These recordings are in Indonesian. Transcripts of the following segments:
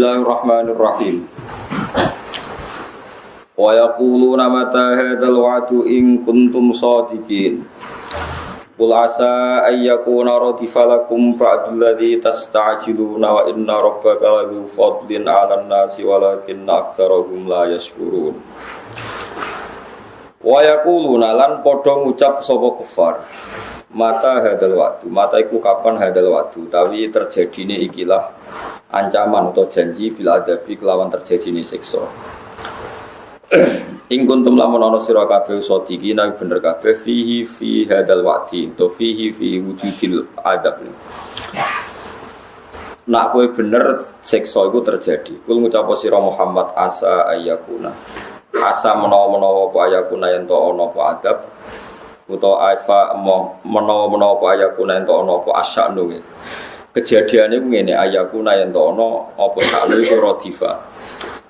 Bismillahirrahmanirrahim. Wa yaquluna mata hadzal wa'du in kuntum shadiqin. Qul asa ay yakuna radifa lakum ba'dul ladzi tasta'jiluna wa inna rabbaka ladzu fadlin 'alan nasi walakinna aktsarahum la yashkurun. Wa yaquluna lan padha ngucap sapa kufar. Mata hadzal wa'du, mata iku kapan hadzal wa'du, tapi terjadine ikilah ancaman atau janji bila adabi kelawan terjadine siksa. Ing kuntum lamun ana sira kabeh sadiqina bener kabeh fihi fi hadzal wa'di to fihi fi wujudil adab. Nak kowe bener siksa iku terjadi. Kul ngucap sira Muhammad asa ayyakuna. Asa menawa-menawa apa ayakuna yen to ana apa adab utawa aifa menawa-menawa apa ayakuna yen to ana apa asyanu. Kejadiane ku ngene ayakuna yen to ana apa sakno iku radifa.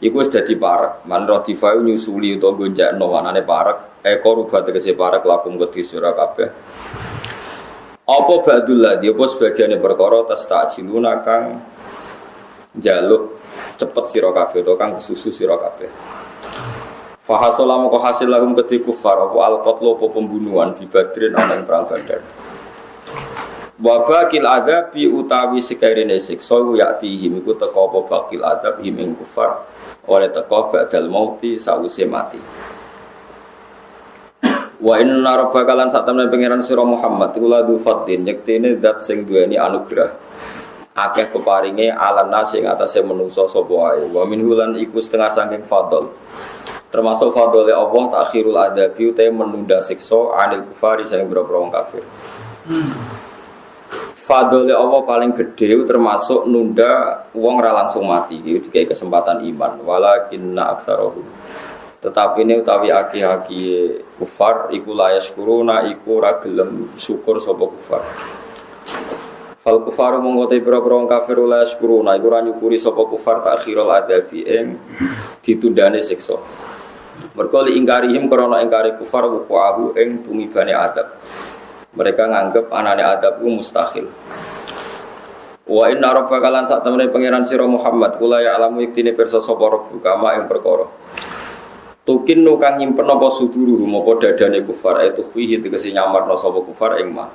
Iku wis dadi parek. Man radifa nyusuli utawa gonjakno anane parek. Eko rubat tegese parek lakum kedhi sira kabeh. Apa ba'dul ladzi apa sebagiane perkara tastajiluna kang njaluk cepet sira kabeh utawa kang kesusu sira kabeh. Fahasola moko hasil lahum kedhi kufar apa al-qatlu apa pembunuhan di Badrin ana ing perang Badar. Wa baqil adabi utawi sekairene siksa ya'tihim iku teka apa baqil adab him kufar oleh teka ba'dal mauti sawise mati. Wa inna rabbaka lan satamne pangeran sira Muhammad iku ladzu fadlin yektene zat sing duweni anugerah. Akeh peparinge ala nas ing atase manungsa sapa wae. Wa minhu lan iku setengah saking fadl. Termasuk fadlile Allah takhirul adabi uta menunda siksa anil kufari sing boro-boro wong kafir. Fadlile Allah paling gedhe termasuk nunda wong ra langsung mati iki dikai kesempatan iman walakinna aktsarahum. Tetapi ini utawi aki-aki kufar iku la yashkuruna iku ra gelem syukur sapa kufar. Fal kufaru monggo te boro-boro kafir la yashkuruna iku ra nyukuri sapa kufar takhirul adabi ing ditundane siksa. Mergo li ingkarihim krana ingkari kufar wuquahu ing tumibane adab. Mereka nganggep anane adab ku mustahil. Wa inna rabbaka lan sak temene pangeran sira Muhammad kula ya alamu iktine pirsa sapa rabbuka ma ing perkara. Tukin nu kang nyimpen apa suduru apa dadane kufar itu fihi tegese nyamarno sapa kufar ing ma.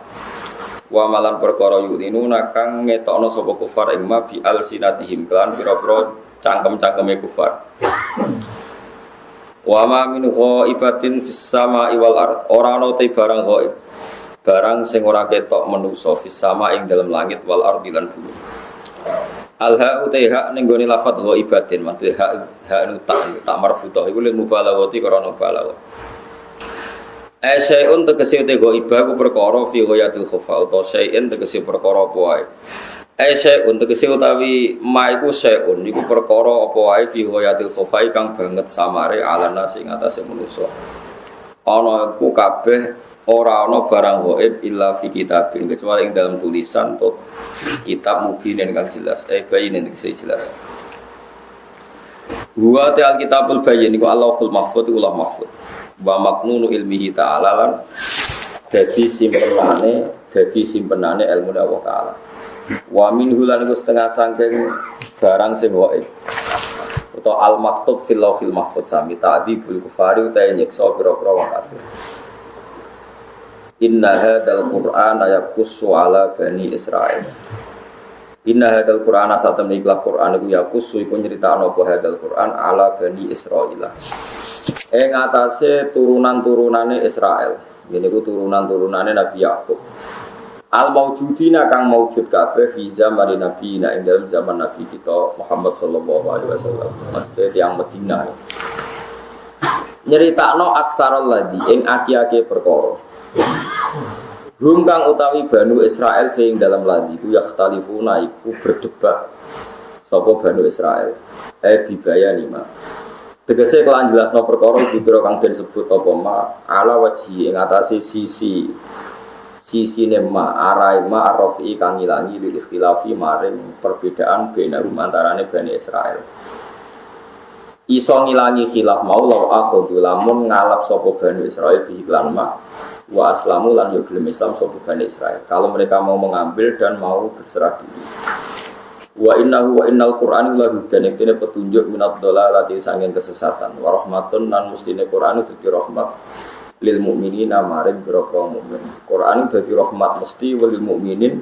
Wa malan perkara yudinuna kang ngetokno sapa kufar ing ma bi alsinatihim kan pira-pira cangkem-cangkeme kufar. Wa ma min ghaibatin fis sama'i wal ard. Ora ana te barang ghaib. Barang sing ora ketok manusa fis sama ing dalam langit wal ardi lan bumi. Al ha utaiha ning gone lafadz ghaibatin maksud ha nu tak marfuthah iku lil mubalaghati karena balagha. Syai'un tegese te ghaibah ku perkara fi ghayatil khafa utawa syai'in tegese perkara apa wae. Syai'un tegese utawi ma iku syai'un iku perkara apa wae fi ghayatil khafa kang banget samare alana sing atase manusa. Ana iku kabeh ora ana barang ghaib illa fi kitabin kecuali ing dalam tulisan atau kitab mubin kang jelas bayin sing jelas. Wa ta'al kitabul bayin iku Allahul mahfuz ulah mahfuz. Wa maknunu ilmihi ta'ala lan dadi simpenane ilmu Allah taala. Wa minhu lan iku setengah saking barang sing ghaib. Utawa al maktub fil lauhil mahfuz sami ta'dibul kufari utawa nyiksa pira-pira wong kafir. Inna hadzal qur'ana yaqussu ala bani Israil. Inna hadzal qur'ana satamne ikhlas Qur'an iku yaqussu iku nyritakno apa hadzal Qur'an ala bani Israil. Ing atase turunan-turunane Israel. Ngene iku turunan-turunane Nabi Yakub. Al maujudina kang maujud kabeh fi zaman Nabi ing dalam zaman Nabi kita Muhammad sallallahu alaihi wasallam. Maksudnya tiyang Madinah. Nyritakno aksarul ladzi ing aki-aki perkara. Hum kang utawi Banu Israel ing dalam ladzi ku yakhtalifuna iku berdebat sapa Banu Israel. Bibaya 5. Tegese kelan jelasno perkara dikira kang den sebut apa ma ala wajhi ing atase sisi nema arai ma arrafi kang ngilangi lil ikhtilafi maring perbedaan benarum antarane Bani Israel. Iso ngilangi khilaf mau law akhudhu lamun ngalap sapa Bani Israel bi iklan ma wa aslamu lan yo gelem Islam sapa Bani Israel. Kalau mereka mau mengambil dan mau berserah diri. Wa innal Qur'an la hudan iki petunjuk minad dhalalati sanging kesesatan. Wa rahmatun lan mustine Qur'an dadi rahmat lil mukminina maring pira-pira mukmin. Qur'an dadi rahmat mesti lil mukminin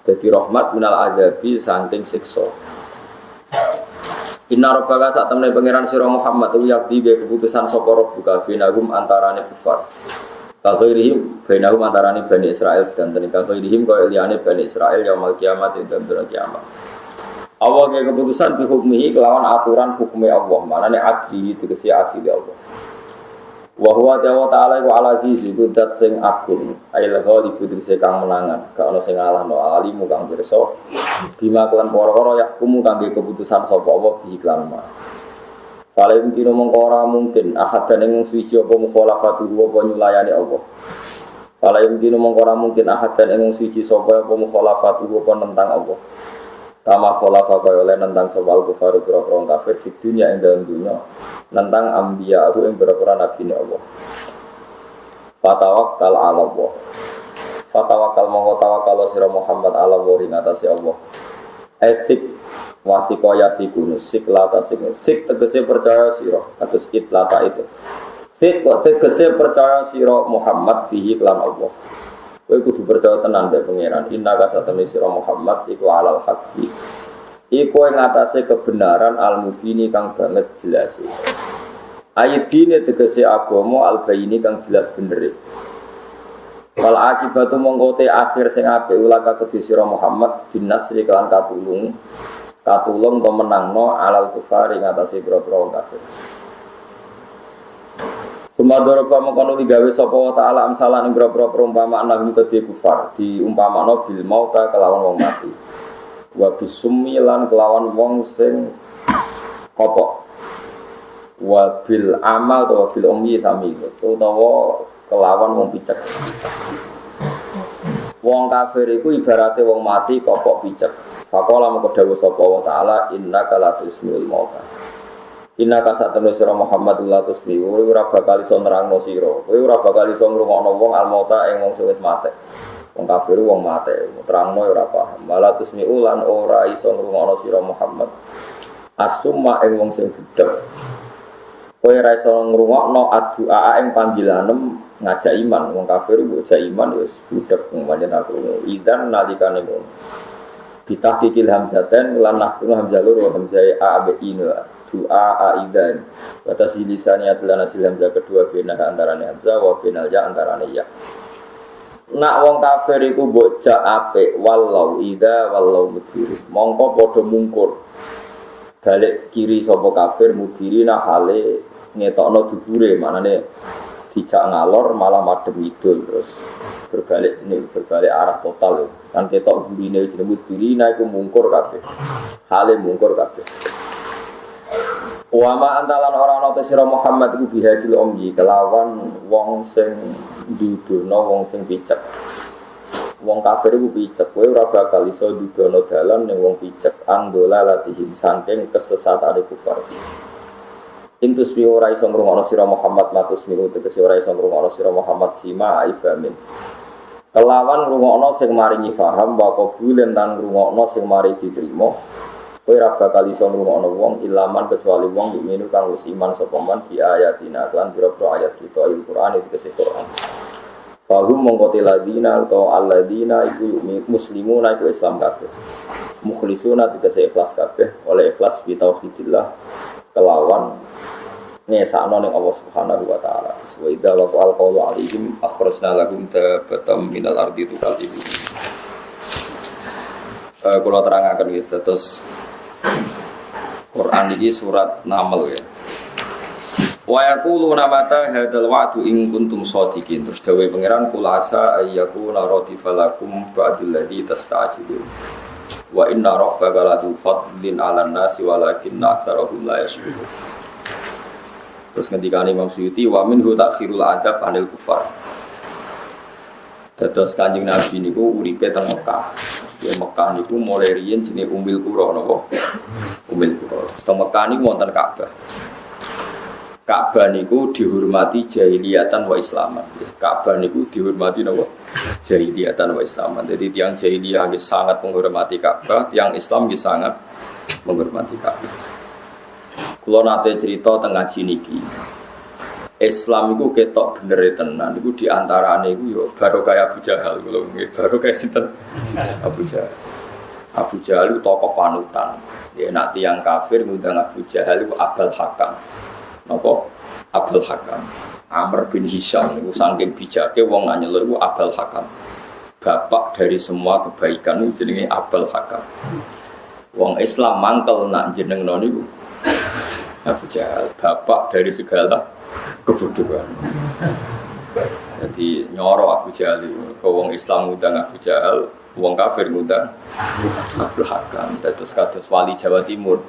dadi rahmat minal azabi saking siksa. Inna rabbaka sak temne pangeran sira Muhammad yakti be keputusan sapa rabbuka binagum antarane kufar. Kaghairihim bainahum antarane Bani Israil sedanten kaghairihim kaya liyane Bani Israil yaumul kiamat ing dalem kiamat. Allah ke keputusan bi hukmihi kelawan aturan hukume Allah, manane adli tegese adli Allah. Wa huwa ta'ala wa ala aziz iku dat sing agung, ayil ghalib tegese kang menangan, gak ono sing ngalahno alimu kang pirsa. Bima kelan para-para yahkumu kangge keputusan sapa Allah bi iklan ma. Fale mungkin mongko ora mungkin ahadan ing suci apa mukhalafatu apa nyulayani Allah. Fale mungkin mongko ora mungkin ahadan ing suci sapa apa mukhalafatu apa nentang Allah. Kama khalafa kaya oleh nentang sawal kufaru pira-pira kafir di dunia ing dalam dunia nentang anbiya aku ing pira-pira nabi Allah. Fatawakkal ala Allah. Fatawakkal mongko tawakal sira Muhammad ala wa ing atase Allah. Etik wasiko yatikun sik lata sik tegese percaya sira atus itlata itu. Sik kok tegese percaya sira Muhammad bihi lan Allah. Kowe kudu percaya tenan be pangeran. Inna kasatami sira Muhammad iku alal haqqi. Iku ing atase kebenaran al-mubini kang banget jelas. Ayidine tegese agama al-bayini kang jelas bener. Wal akibatu mongko te akhir sing apik ulaka kedhi sira Muhammad binasri kelan katulung to menangno alal kufar ing atase boro-boro kafir. Sumadoro pamokono digawe sapa wa taala amsalan ing boro-boro perumpamaan nang kedhe kufar diumpamakno bil mauta kelawan wong mati. Wa bisummi lan kelawan wong sing kopok. Wa bil amal to bil ummi sami utawa kelawan wong picek. Wong kafir iku ibarate wong mati kopok picek. Faqala moko dawuh sapa wa taala innaka latusmil mauta. Inna kasatene sira Muhammad la tusmi ora bakal iso nerangno sira. Kowe ora bakal iso ngrungokno wong al-mauta ing wong sing wis mate. Wong kafir wong mate, terangno ora paham. Malah tusmi ulan ora iso ngrungokno sira Muhammad. Asumma ing wong sing gedhe. Kowe ora iso ngrungokno addu'a ing panggilanem ngajak iman. Wong kafir ngajak iman wis budhek pancen aku. Idan nalikane ngono. Bitahqiqil hamzaten lan nahku hamzah loro hamzah a b i doa aidan batas lisannya adalah hasil hamzah kedua bina antarane hamzah wa binal ya antarane ya. Nak wong kafir iku mbok jak apik wallau ida wallau mudhir mongko padha mungkur balik kiri sapa kafir mudhirina hale ngetokno dubure manane dijak ngalor malah madhep idul terus berbalik arah total kan ketok burine jeneng mudhirina iku mungkur kabeh hale mungkur kabeh. Wa ma antalan ora ana te sira Muhammad iku bihadil ummi kelawan wong sing dudono wong sing picek. Wong kafir iku picek, kowe ora bakal iso dudono dalan ning wong picek andola latihim saking kesesatane kufar. Intus bi ora iso ngrungokno sira Muhammad matus milu tegese ora iso ngrungokno sira Muhammad sima ibamin. Kelawan ngrungokno sing maringi paham wa qabulen lan ngrungokno sing mari diterima. Kowe ora bakal iso ngrungokno wong ilaman kecuali wong mukmin kang wis iman sapa man bi ayatina lan pira-pira ayat kita Al-Qur'an iki tegese Qur'an. Fahum mongko ladina atau alladina iku muslimuna iku Islam kabeh. Mukhlisuna tegese ikhlas kabeh oleh ikhlas bi tauhidillah kelawan ngesakno ning Allah Subhanahu wa taala. Wa idza waqa'al qawlu 'alaihim akhrajna lahum tabatam minal ardi tuqatibu. Kula terangaken iki terus Quran ini surat Naml ya. Wa yaquluna mata hadzal wa'du in kuntum shadiqin. Terus dawuh pangeran kul asa ayyakuna radifalakum ba'dul ladzi tasta'jilun. Wa inna rabbaka ladu fadlin 'alan nasi walakinna aktsarahum la yashkurun. Terus ngendikane Imam Suyuti wa minhu ta'khirul adab 'anil kufar. Dados Kanjeng Nabi niku uripe teng Mekah. Ya Mekah niku mulai riyen jenenge Ummul Qura napa? Ummul Qura. Teng Mekah niku wonten Ka'bah. Ka'bah niku dihormati jahiliyatan wa islaman. Ka'bah niku dihormati napa? Jahiliyatan wa islaman. Jadi tiang jahiliyah sangat menghormati Ka'bah, tiang Islam sangat menghormati Ka'bah. Kula nate cerita teng ngaji niki. Islam iku ketok bener tenan. Iku di antarane iku yo barokah Abu Jahal kula nggih. Barokah sinten? Abu Jahal. Abu Jahal itu tokoh panutan. Ya nak tiang kafir ngundang Abu Jahal iku Abul Hakam. Napa? Abul Hakam. Amr bin Hisham niku saking bijake wong nyeluk iku Abul Hakam. Bapak dari semua kebaikan niku jenenge Abul Hakam. Wong Islam mangkel nak jenengno niku Abu Jahal, bapak dari segala kebodohan. Jadi nyoro Abu Jahal itu, wong Islam ngundang Abu Jahal, wong kafir ngundang Abul Hakam. Terus kados wali Jawa Timur.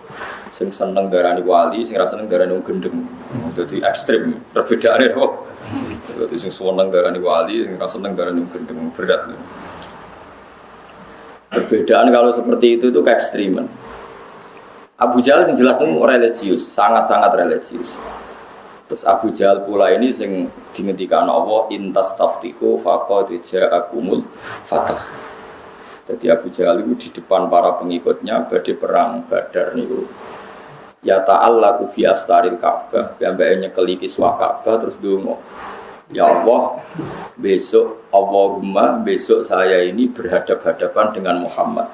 Sing seneng darani wali, sing ra seneng darani wong gendeng. Dadi ekstrem, perbedaane kok. Dadi sing seneng darani wali, sing ra seneng darani wong gendeng, berat. Perbedaan kalau seperti itu keekstriman. Abu Jahal yang jelas itu religius, sangat-sangat religius. Terus Abu Jahal pula ini sing dingendikan Allah intas taftiku faqad ja'akumul fatah. Jadi Abu Jahal itu di depan para pengikutnya badhe perang Badar niku. Ya ta'allaku fi astaril Ka'bah, sampai nyekeli kiswa Ka'bah terus ndonga. Ya Allah, Allahumma besok saya ini berhadap-hadapan dengan Muhammad.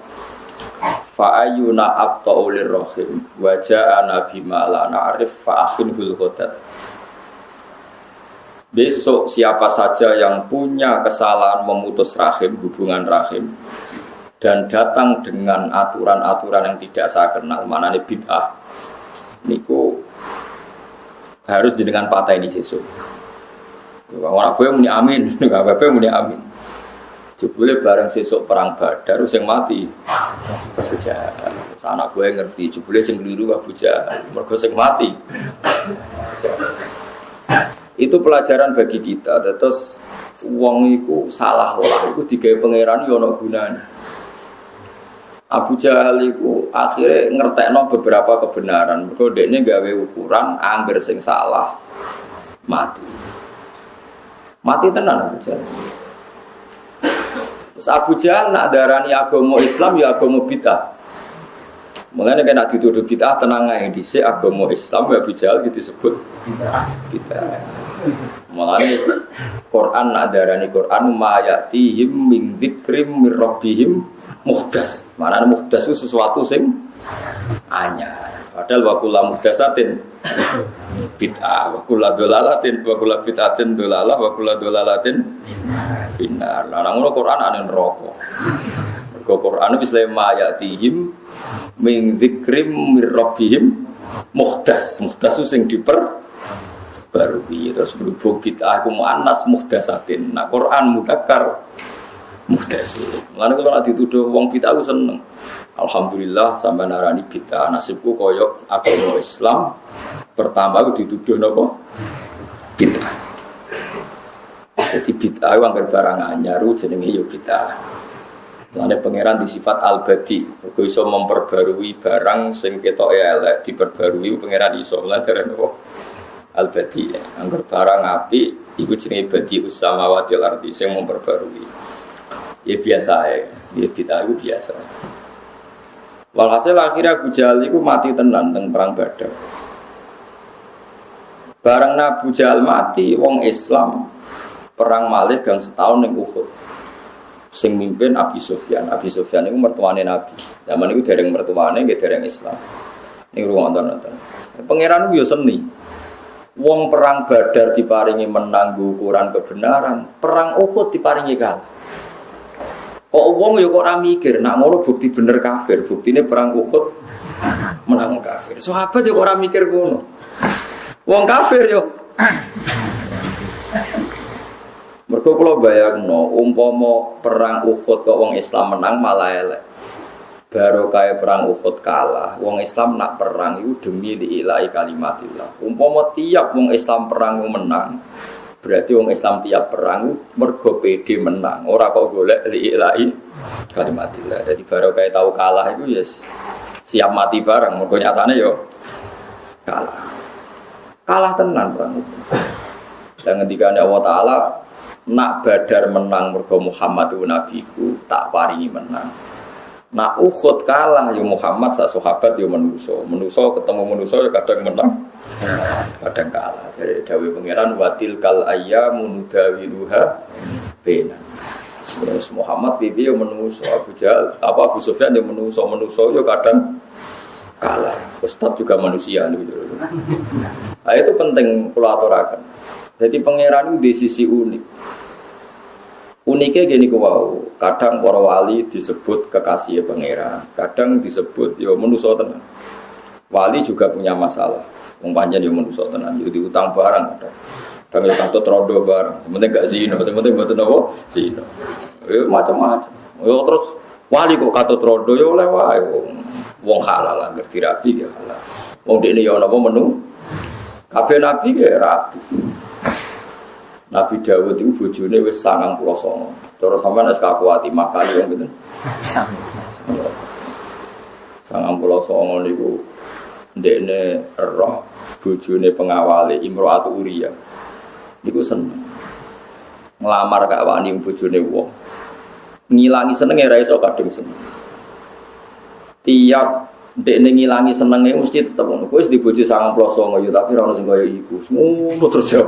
Fa ayyuna abta'ulir rahim wa ja'ana bima la na'rif fa akhinhul ghadat. Besok siapa saja yang punya kesalahan memutus rahim, hubungan rahim, dan datang dengan aturan-aturan yang tidak saya kenal, manane bid'ah, niku harus dengan patah ini sesuk. Orang apa yang muni amin, apa yang muni amin. Jebule bareng sesuk perang Badar sing mati Abu Jahal. Anak gue ngerti jebule sing keliru Abu Jahal, mergo sing mati. Itu pelajaran bagi kita. Terus wong iku salah lah, iku digawe pangeran yo ana gunane. Abu Jahal iku akhirnya ngertekno beberapa kebenaran. Mergo dekne gawe ukuran angger sing salah mati. Mati tenan Abu Jahal. Terus Abu Jahal nak darani agama Islam ya agama bid'ah. Mulane kena dituduh bid'ah tenang ae dhisik agama Islam ya Abu Jahal disebut bid'ah. Mulane Quran nak darani Quran ma ya'tihim min dzikrim mir rabbihim muhdas. Manane muhdas itu sesuatu sing anyar. Padahal wa kullu muhdasatin bid'ah wa kullu dolalatin wa kullu bid'atin dolalah wa kullu dolalatin binar. Lah ngono Quran ana neraka. Mergo Quran wis le ma ya'tihim min dzikrim mir rabbihim muhdas. Muhdas sing diperbarui. Terus berhubung bid'ah ku muannas muhdasatin. Nah Quran mudzakkar muhdasin. Lan kalau nak dituduh wong bid'ah ku seneng. Alhamdulillah sampai narani bid'ah nasibku koyok agama Islam pertama aku dituduh napa bid'ah. Jadi bid'ah itu anggar barang anyar jenenge yo bid'ah. Lane pangeran disifat al-badi, mergo iso memperbarui barang sing ketoke elek diperbarui pangeran iso. Lan dereng napa al-badi. Anggar barang apik iku jenenge badi usamawati wal ardi sing memperbarui. Ya biasa ae, ya bid'ah itu biasa. Walhasil akhirnya Abu Jahal itu mati tenan teng perang Badar. Bareng Abu Jahal mati, wong Islam perang malih gang setahun ning Uhud. Sing mimpin Abi Sufyan. Abi Sufyan itu mertuane Nabi. Zaman itu dereng mertuane nggih dereng Islam. Ning ruang-ruang. Pangeran yo seni. Wong perang Badar diparingi menang ukuran kebenaran, perang Uhud diparingi kalah. Kok wong yo kok ora mikir, nak ngono bukti bener kafir, buktine perang Uhud menang kafir. Sahabat yo kok ora mikir ngono. Wong kafir yo. Mergo kula bayangno umpama perang Uhud kok wong Islam menang malah elek. Baru kaya perang Uhud kalah, wong Islam nak perang itu demi diilahi kalimatillah. Umpama tiap wong Islam perang menang, berarti wong Islam tiap perang mergo pede menang, ora kok golek liilahi kalimatillah. Jadi baru kayak tahu kalah itu yes siap mati bareng, mergo nyatane yo kalah. Kalah tenan perang Uhud. Dan ketika Allah Ta'ala nak Badar menang mergo Muhammad itu nabiku tak paringi menang. Nak Uhud kalah ya Muhammad sak sahabat ya manusa. Manusa ketemu manusa ya kadang menang, kadang kalah. Jadi dawuh pangeran watil kal ayyamu nudawiluha bena. Terus Muhammad pipi ya manusa, Abu Sufyan ya manusa ya kadang kalah. Ustaz juga manusia nih. Nah, itu penting kula aturaken. Jadi pangeran itu di sisi unik. Uniknya gini kuwau, kadang para wali disebut kekasih pangeran, kadang disebut yo manusa tenan. Wali juga punya masalah. Wong pancen yo manusa tenan, yo diutang barang kadang. Kadang yo katut rondo barang. Penting gak zina, penting mboten apa? Zina. Yo macam-macam. Yo terus wali kok katut rondo yo oleh wae wong halal lah, ngerti rapi dia halal. Wong dekne yo napa menu? Kabeh nabi ge rapi. Nabi Dawud itu bojone wis 99. Cara sampean wis kakuati makani wong pinten? 99 niku ndekne roh bojone pengawale Imro'atu Uriyah. Niku seneng. Nglamar gak wani bojone wong. Ngilangi senenge ra iso kadung seneng. Tiap ndekne ngilangi senenge mesti tetep ngono. Kowe wis di bojo 99 ya tapi ora ono sing kaya iku. Ngono terus yo.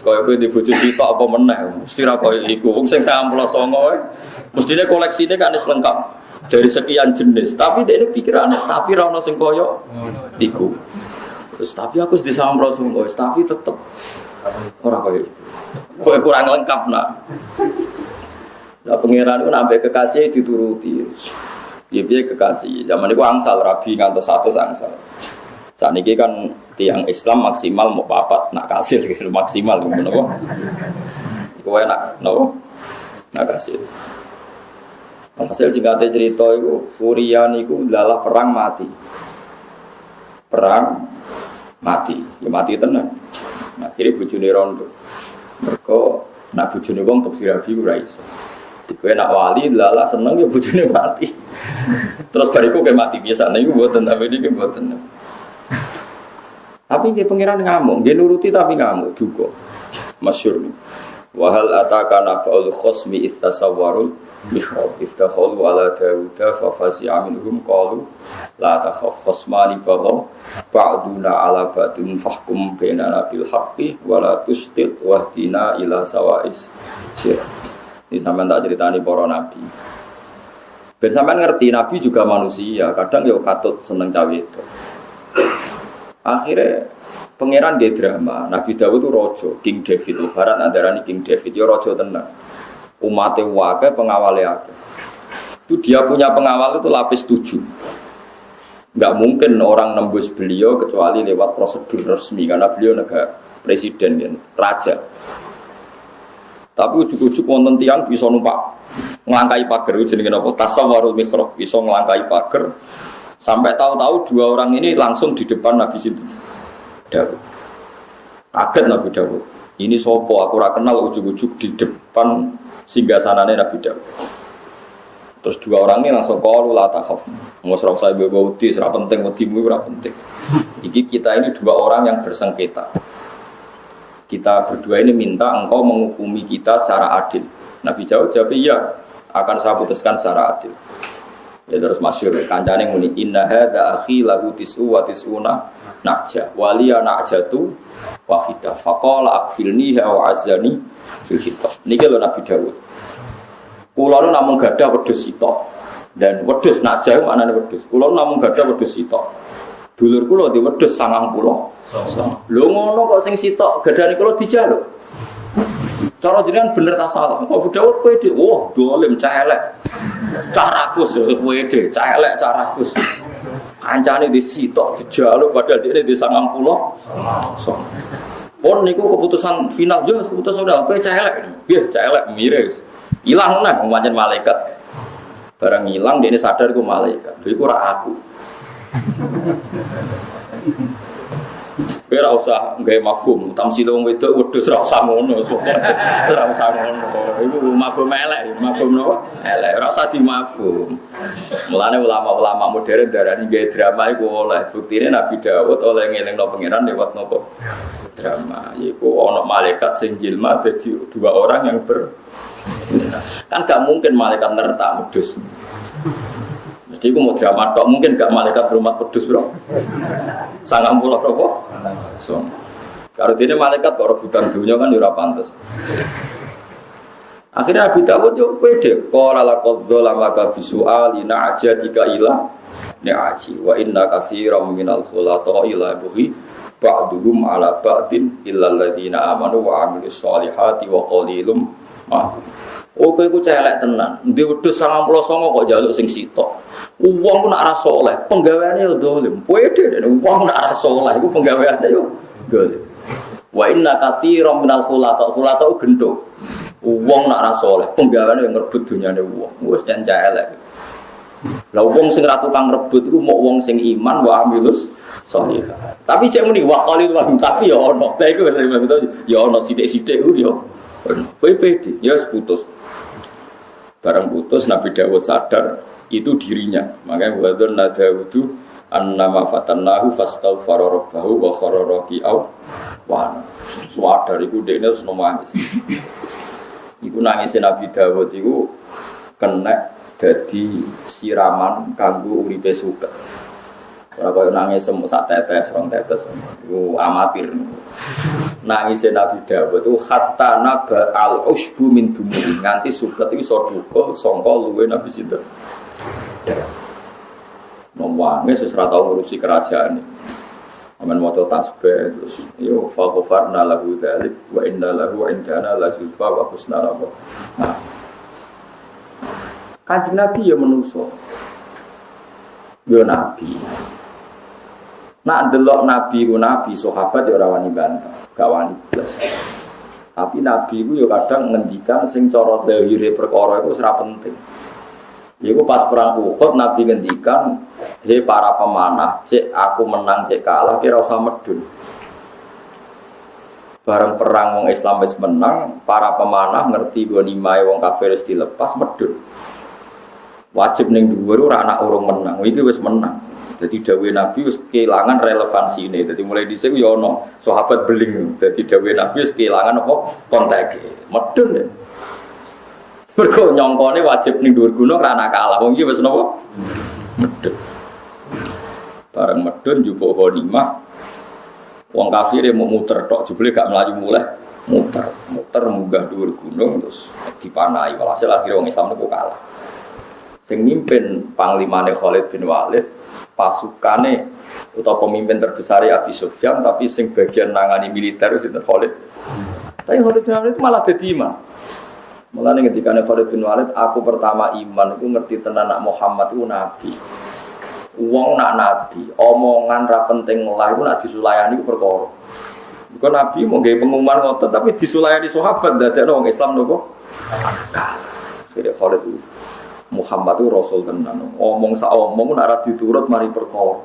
Kaya kowe di bojo sitok apa meneh mesti ra kaya iku. Wong sing 99 wae mestine koleksine kan wis lengkap dari sekian jenis. Tapi dekne pikirane tapi ora ono sing kaya iku. Terus tapi aku wis di 99 wis tapi tetep ora kaya iku. Kowe kurang lengkap nak. Lah pangeran ku nambe kekasih dituruti. Piye kekasih. Zaman itu angsal rabi ngantos 100 angsal. Saat ini kan tiang Islam maksimal mau papat nak kasih gitu maksimal menapa. Iku wae nak napa? Nak kasih. Hasil singkatnya cerita itu Urian itu adalah perang mati. Perang mati. Ya mati tenan. Nah, kiri bojone rondo. Mergo nak bojone wong tepsi rabi ora iso. Kowe nak wali lala seneng ya bojone mati. Terus bariku ke mati biasa niku mboten tapi niki mboten. Tapi nggih pangeran ngamuk, nggih nuruti tapi ngamuk duka. Masyhur. Wa hal ataka nafa'ul khosmi istasawwarul mihrab istakhalu ala Dawuda fa fasi'a minhum qalu la takhaf khosmani bagha ba'duna ala ba'din fahkum bainana bil haqqi wa la tustil wahdina ila sawa'is sirat. Ini sampean tak ceritani para nabi. Ben sampean ngerti nabi juga manusia, kadang ya katut seneng cawe itu. Akhirnya pangeran dia drama. Nabi Dawud itu rojo, King David. Barat antaranya King David, ya rojo tenang. Umatnya wakai pengawalnya ada. Itu dia punya pengawal itu lapis 7. Enggak mungkin orang nembus beliau kecuali lewat prosedur resmi karena beliau negara presiden kan, raja. Tapi ujuk-ujuk wonten tiyang bisa numpak ngelangkai pagar itu jenenge apa? Tasawwarul mihrab, bisa ngelangkai pagar sampai tahu-tahu 2 orang ini langsung di depan Nabi situ. Dawud. Kaget Nabi Dawud. Ini sopo aku ora kenal ujuk-ujuk di depan singgasanane Nabi Dawud. Terus 2 orang ini langsung qalu la takhaf. Mos ora usah bawa wedi, ora penting wedimu ora penting. Iki kita ini 2 orang yang bersengketa. Kita berdua ini minta engkau menghukumi kita secara adil. Nabi jawab iya, akan saya putuskan secara adil. Ya terus masyhur kancane muni inna hadza akhi lahu tis'u wa tis'una najah waliya najatu wahidah faqala akfilniha wa azani fil khitab. Niki lho Nabi Dawud. Kula nu namung gadah wedhus sitok. Dan wedhus najah maknane wedhus. Kula namung gadah wedhus sitok. Dulur kula di wedhus 90. Lho ngono kok sing sitok gadane kula dijaluk. Cara jenengan bener ta salah? Kok Dawud kowe dhe, wah dolim cah elek. Cah rakus kowe dhe, cah elek cah rakus. Kancane di sitok dijaluk padahal dhekne di 90. Pon niku keputusan final yo keputusan udah kowe cah elek. Nggih, cah elek miris. Ilang nah pancen malaikat. Barang ilang dhekne sadar iku malaikat. Iku ora aku. Kowe ora usah nggawe mafhum, tamsil wong wedok wedhus ora usah ngono. Ora usah ngono. Iku mafhum elek, mafhum napa? Elek, ora usah dimafhum. Mulane ulama-ulama modern darani gawe drama iku oleh. Buktine Nabi Daud oleh ngelingno pangeran lewat napa? Drama. Iku ana malaikat sing jilma dadi dua orang yang kan gak mungkin malaikat nerta wedhus. Jadi aku mau drama tok mungkin gak malaikat berumat pedus bro. 90 berapa? So. Kalau dia malaikat kok rebutan dunia kan ora pantes. Akhirnya Abi Dawud yo pede. Qala laqad zalamaka bisu'ali na'jatika ila ni'aji wa inna katsiran minal khulata ila buhi ba'duhum ala ba'din illa alladziina amanu wa 'amilus shalihati wa qalilum ma. Oke iku celek tenan. Ndi wedhus 99 kok njaluk sing sitok. Uang pun arah soleh, penggaweannya yo dolim. Pede deh, uang pun arah soleh, itu penggaweannya yo dolim. Wa inna katsiran minal khulata itu gendho. Uang nak arah soleh, penggaweannya yang ngerebut dunyane uang. Wis jan celek. Lah uang sing ra tukang rebut iku mok wong sing iman wa amilus shalihah. Tapi cek muni wa qalil wa tapi yo ono. Lah iku wis yo ono sithik-sithik ku yo. Kowe pede, ya putus. Barang putus Nabi Dawud sadar itu dirinya. Makanya wadon nadawudu annama fatannahu fastaghfara rabbahu wa kharra raki'aw wa sadar iku dekne wis nangis. Iku nangisé Nabi Dawud iku kena dadi siraman kanggo uripe suket. Ora koyo nangis semut sak tetes, rong tetes. Iku amatir. Nangisé Nabi Dawud itu hatta naba al-usbu min dumuri nganti suket iki iso duka sangka luwe Nabi sinten. Nangis wis ora tau ngurusi kerajaan. Aman maca tasbih terus yo fa ghafarna lahu dzalik wa inna lahu indana la zulfa wa husna rabb. Nah. Kanjeng Nabi ya manusa. Yo nabi. Nak delok nabi ku nabi sahabat ya ora wani bantah, gak wani blas. Tapi nabi ku yo kadang ngendikan sing cara zahire perkara iku ora penting. Iku pas perang Uhud Nabi ngendikan, "Hei para pemanah, cek aku menang cek kalah kira usah medun." Bareng perang wong Islam wis menang, para pemanah ngerti ghanimah wong kafir wis dilepas medun. Wajib ning dhuwur ora anak urung menang, iki wis menang. Dadi dawuh Nabi wis kehilangan relevansine. Dadi mulai dhisik yo ono sahabat beling. Dadi dawuh Nabi wis kehilangan apa konteke. Medun ya. Mergo nyongkone wajib ning dhuwur gunung ra ana kalah. Wong iki wis napa? Medun. Bareng medun njupuk ghanimah. Wong kafir mau muter tok jebule gak mlayu muleh. Muter munggah dhuwur gunung terus dipanahi. Walhasil akhire wong Islam niku kalah. Sing mimpin panglimane Khalid bin Walid, pasukane utawa pemimpin terbesar Abi Sufyan, tapi sing bagian nangani militer sinten Khalid. Tapi Khalid bin Walid malah dadi imam. Mulane ketika Khalid bin Walid, aku pertama iman iku ngerti tenan nak Muhammad iku nabi. Wong nak nabi, omongan ra penting lah iku nak disulayani iku perkara. Iku nabi mau gawe pengumuman ngoten tapi disulayani sahabat dadekno wong Islam nopo? Sire Khalid Muhammad itu Rasul tenan. Omong sak omong nak ra diturut mari perkara.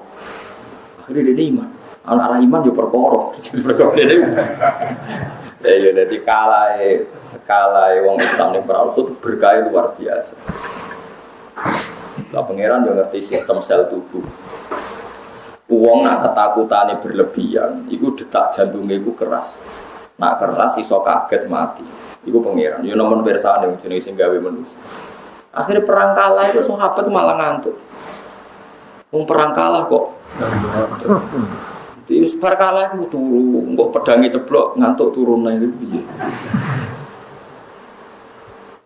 Akhire dene iman. Ana ra iman yo perkara. Perkara dene. Ya dadi kalae wong Islam ning perang itu berkah luar biasa. Lah pangeran yo ngerti sistem sel tubuh. Wong nak ketakutane berlebihan, iku detak jantungnya iku keras. Nak keras iso kaget mati. Iku pangeran. Yo nomor persane jenenge sing gawe manusia. Akhirnya perang kalah itu sahabat malah ngantuk. Wong perang kalah kok. Di perang kalah itu turu, kok pedangnya ceblok ngantuk turun itu piye.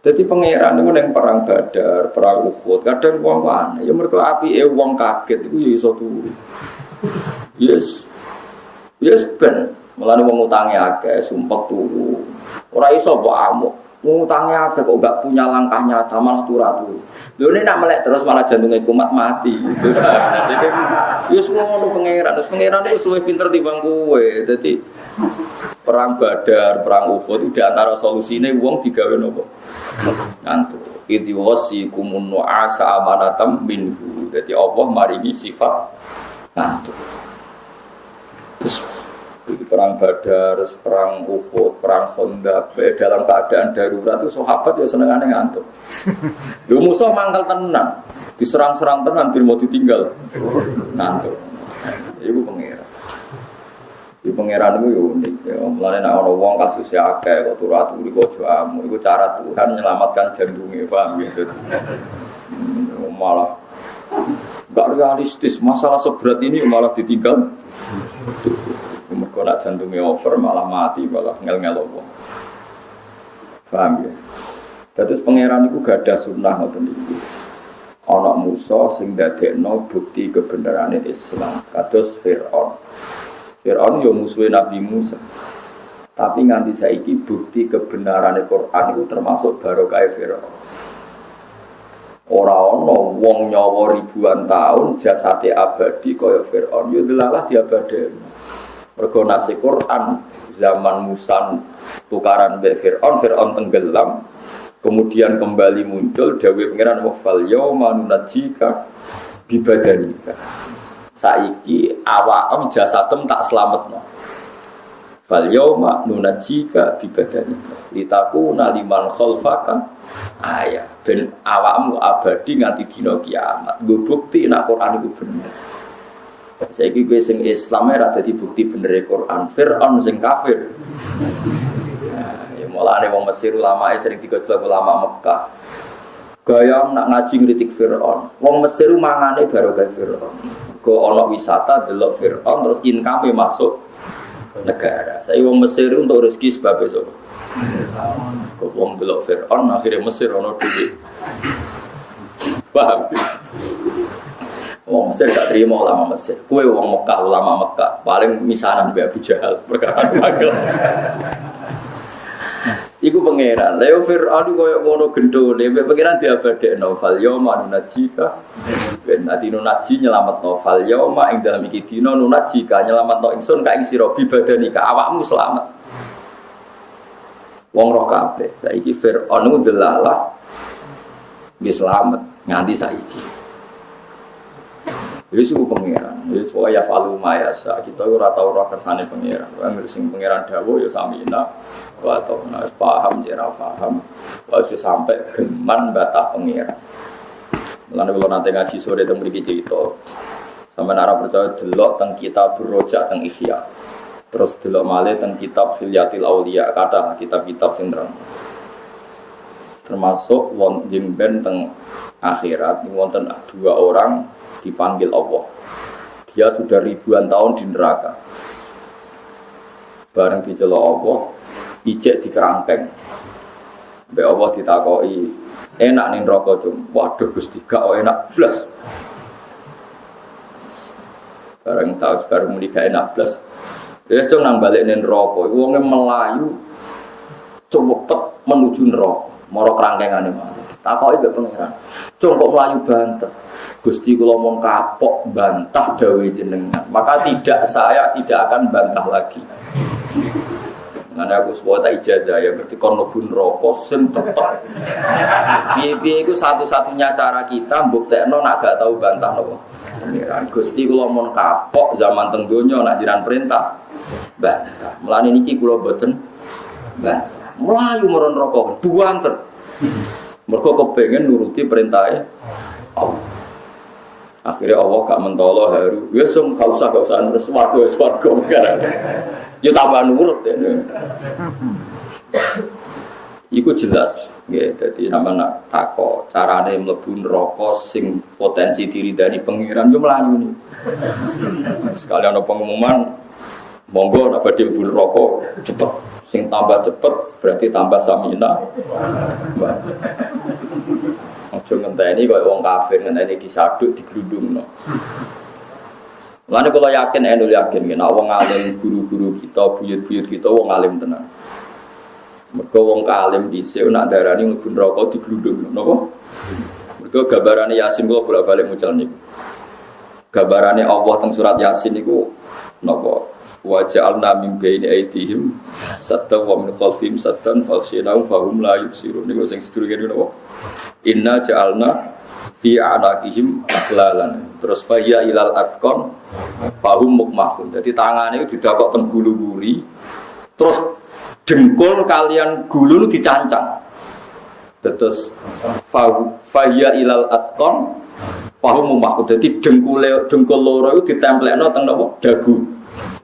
Jadi pangeran itu yang perang Badar, perang Uhud, kadang wong aneh. Ya mergo apike wong kaget iku ya iso turu. Yes ben. Mulane wong utange akeh, sumpek turu. Ora iso mbok amuk. Ngutangnya agak kok gak punya langkah nyata malah turu-turu. Lho ini nak melek terus malah jantungnya kumat mati. Jadi semua pangeran itu luwih pinter timbang kowe. Jadi perang Badar, perang Uhud di antara solusine wong digawe nopo? Ngantuk. Idzi wasikumun nu'asa amanatam minhu. Jadi Allah maringi sifat ngantuk. Terus perang Badar, perang Uhud, perang Khandaq, dalam keadaan darurat itu sahabat ya senengane ngantuk. Lho musuh mangkal tenan, diserang-serang tenan bil mau ditinggal ngantuk. Iku pangeran. Di pangeran itu ya unik ya. Mulane nek ana wong kasusnya akeh kok turu-turu kok jamu, iku cara Tuhan menyelamatkan jantungnya, paham ya. Malah gak realistis, masalah seberat ini malah ditinggal. Mergo nak jantungnya over malah mati, malah ngel-ngel wong. Paham ya? Terus pangeran itu gak ada sunnah ngoten niku. Ana Musa sing dadekno bukti kebenarane Islam, kados Firaun. Firaun yo musuhe Nabi Musa. Tapi nganti saiki bukti kebenarane Quran itu termasuk barokah Firaun. Ora ana wong nyawa ribuan tahun jasate abadi kaya Firaun yo delalah diabadeni. Mergo nasi Quran zaman Musa tukaran be Fir'aun tenggelam kemudian kembali muncul dawuh pangeran wa fal yauma nunajjika bibadanika saiki awakmu jasadem tak slametno fal yauma nunajjika bibadanika litakuna liman khalfaka ayat ben awakmu abadi nganti dina kiamat nggo bukti nek Quran iku bener. Saiki kowe sing Islam ora dadi bukti bener Quran. Firaun sing kafir. Nah, ya mulane wong Mesir ulama sering digojlok ulama Mekah. Gaya nak ngaji ngritik Firaun. Wong Mesir mangane barokah Firaun. Go ana wisata delok Firaun terus income masuk negara. Saiki wong Mesir untuk rezeki sebab sapa? Kok wong delok Firaun akhirnya Mesir ana duit. Paham? Wong Mesir gak terima ulama Mesir. Kue wong Mekah, ulama Mekah paling misanan mbek Abu Jahal perkara magel. Iku pangeran. Leo Firaun koyo ngono gendone, mbek pangeran diabadekno fal yauma nunajjika. Ben ati nunaji nyelametno fal yauma ing dalem iki dina nunajjika nyelametno ingsun ka ing sira bibadanika awakmu selamat. Wong roh kabeh. Saiki Firaun ku delalah nggih selamat nganti saiki. Yesus ku pangeran, Yesus wae ya falu mayasa. Kita ora tau ora kersane pangeran. Wong sing pangeran dawuh ya samina. Wa tau nek paham jera paham. Aja sampai geman batah pangeran. Mulane kula nate ngaji sore teng mriki cerita. Sampeyan ora percaya delok teng kitab Rojak teng Ihya. Terus delok malih teng kitab Hilyatul Auliya, kathah kitab-kitab sing terang. Termasuk wonten ben teng akhirat wonten dua orang dipanggil Allah. Dia sudah ribuan tahun di neraka. Bareng dicelok Allah, ijek dikerangkeng. Mbek Allah ditakoki, enak ning neraka cum. Waduh Gusti, gak enak blas. Bareng tahu bareng muni gak enak blas. Ya cung nang balik ning neraka, iku wonge melayu cepet menuju neraka, mara kerangkengane mati. Takoki mbek pangeran. Cung kok melayu banter. Gusti kula mung kapok bantah dawe jenengan, maka saya tidak akan bantah lagi. Ngene aku sebuah tak ijazah ya ngerti kon mlebu neraka sing tetep. Piye-piye iku satu-satunya cara kita mbuktekno nek gak tau bantah napa. Pangeran Gusti kula mung kapok zaman teng donya nek jiran perintah bantah. Mulane niki kula boten bantah. Mlayu marang neraka duanter. Mergo kepengin nuruti perintahe Allah. Akhirnya Allah gak mentolo haru. Ya sum gak usah swarga perkara. Ya tambah nurut ya. Iku jelas. Nggih, dadi sampeyan takok carane mlebu neraka sing potensi diridani pengiran yo mlayu ni. Sekali ana pengumuman monggo nek badhe mlebu neraka cepet. Sing tambah cepet berarti tambah samina. Aja ngenteni kaya wong kafir ngenteni disaduk diglundungno. Lan kula yakin yakin nek wong alim guru-guru kita, buyut-buyut kita wong alim tenan. Mergo wong alim dhisik nek darani mlebu neraka diglundungno napa? Mergo gambarane Yasin kula bolak-balik mucal niku. Gambarane Allah teng surat Yasin niku napa? Wa ja'alna min baini aydihim saddan wa min khalfihim saddan faghshaynahum fahum la yubsirun. Niku sing sedurunge napa? Inna ja'alna fi anaqihim aghlalan terus faya ilal afqan fahum mukmahun. Jadi tangannya itu didakok teng gulu-guli. Terus dengkul kalian gulu dicancang. Terus fahya ilal atqon fahum mukmahun. Jadi dengkul loro itu ditemplekno teng napa? Dagu.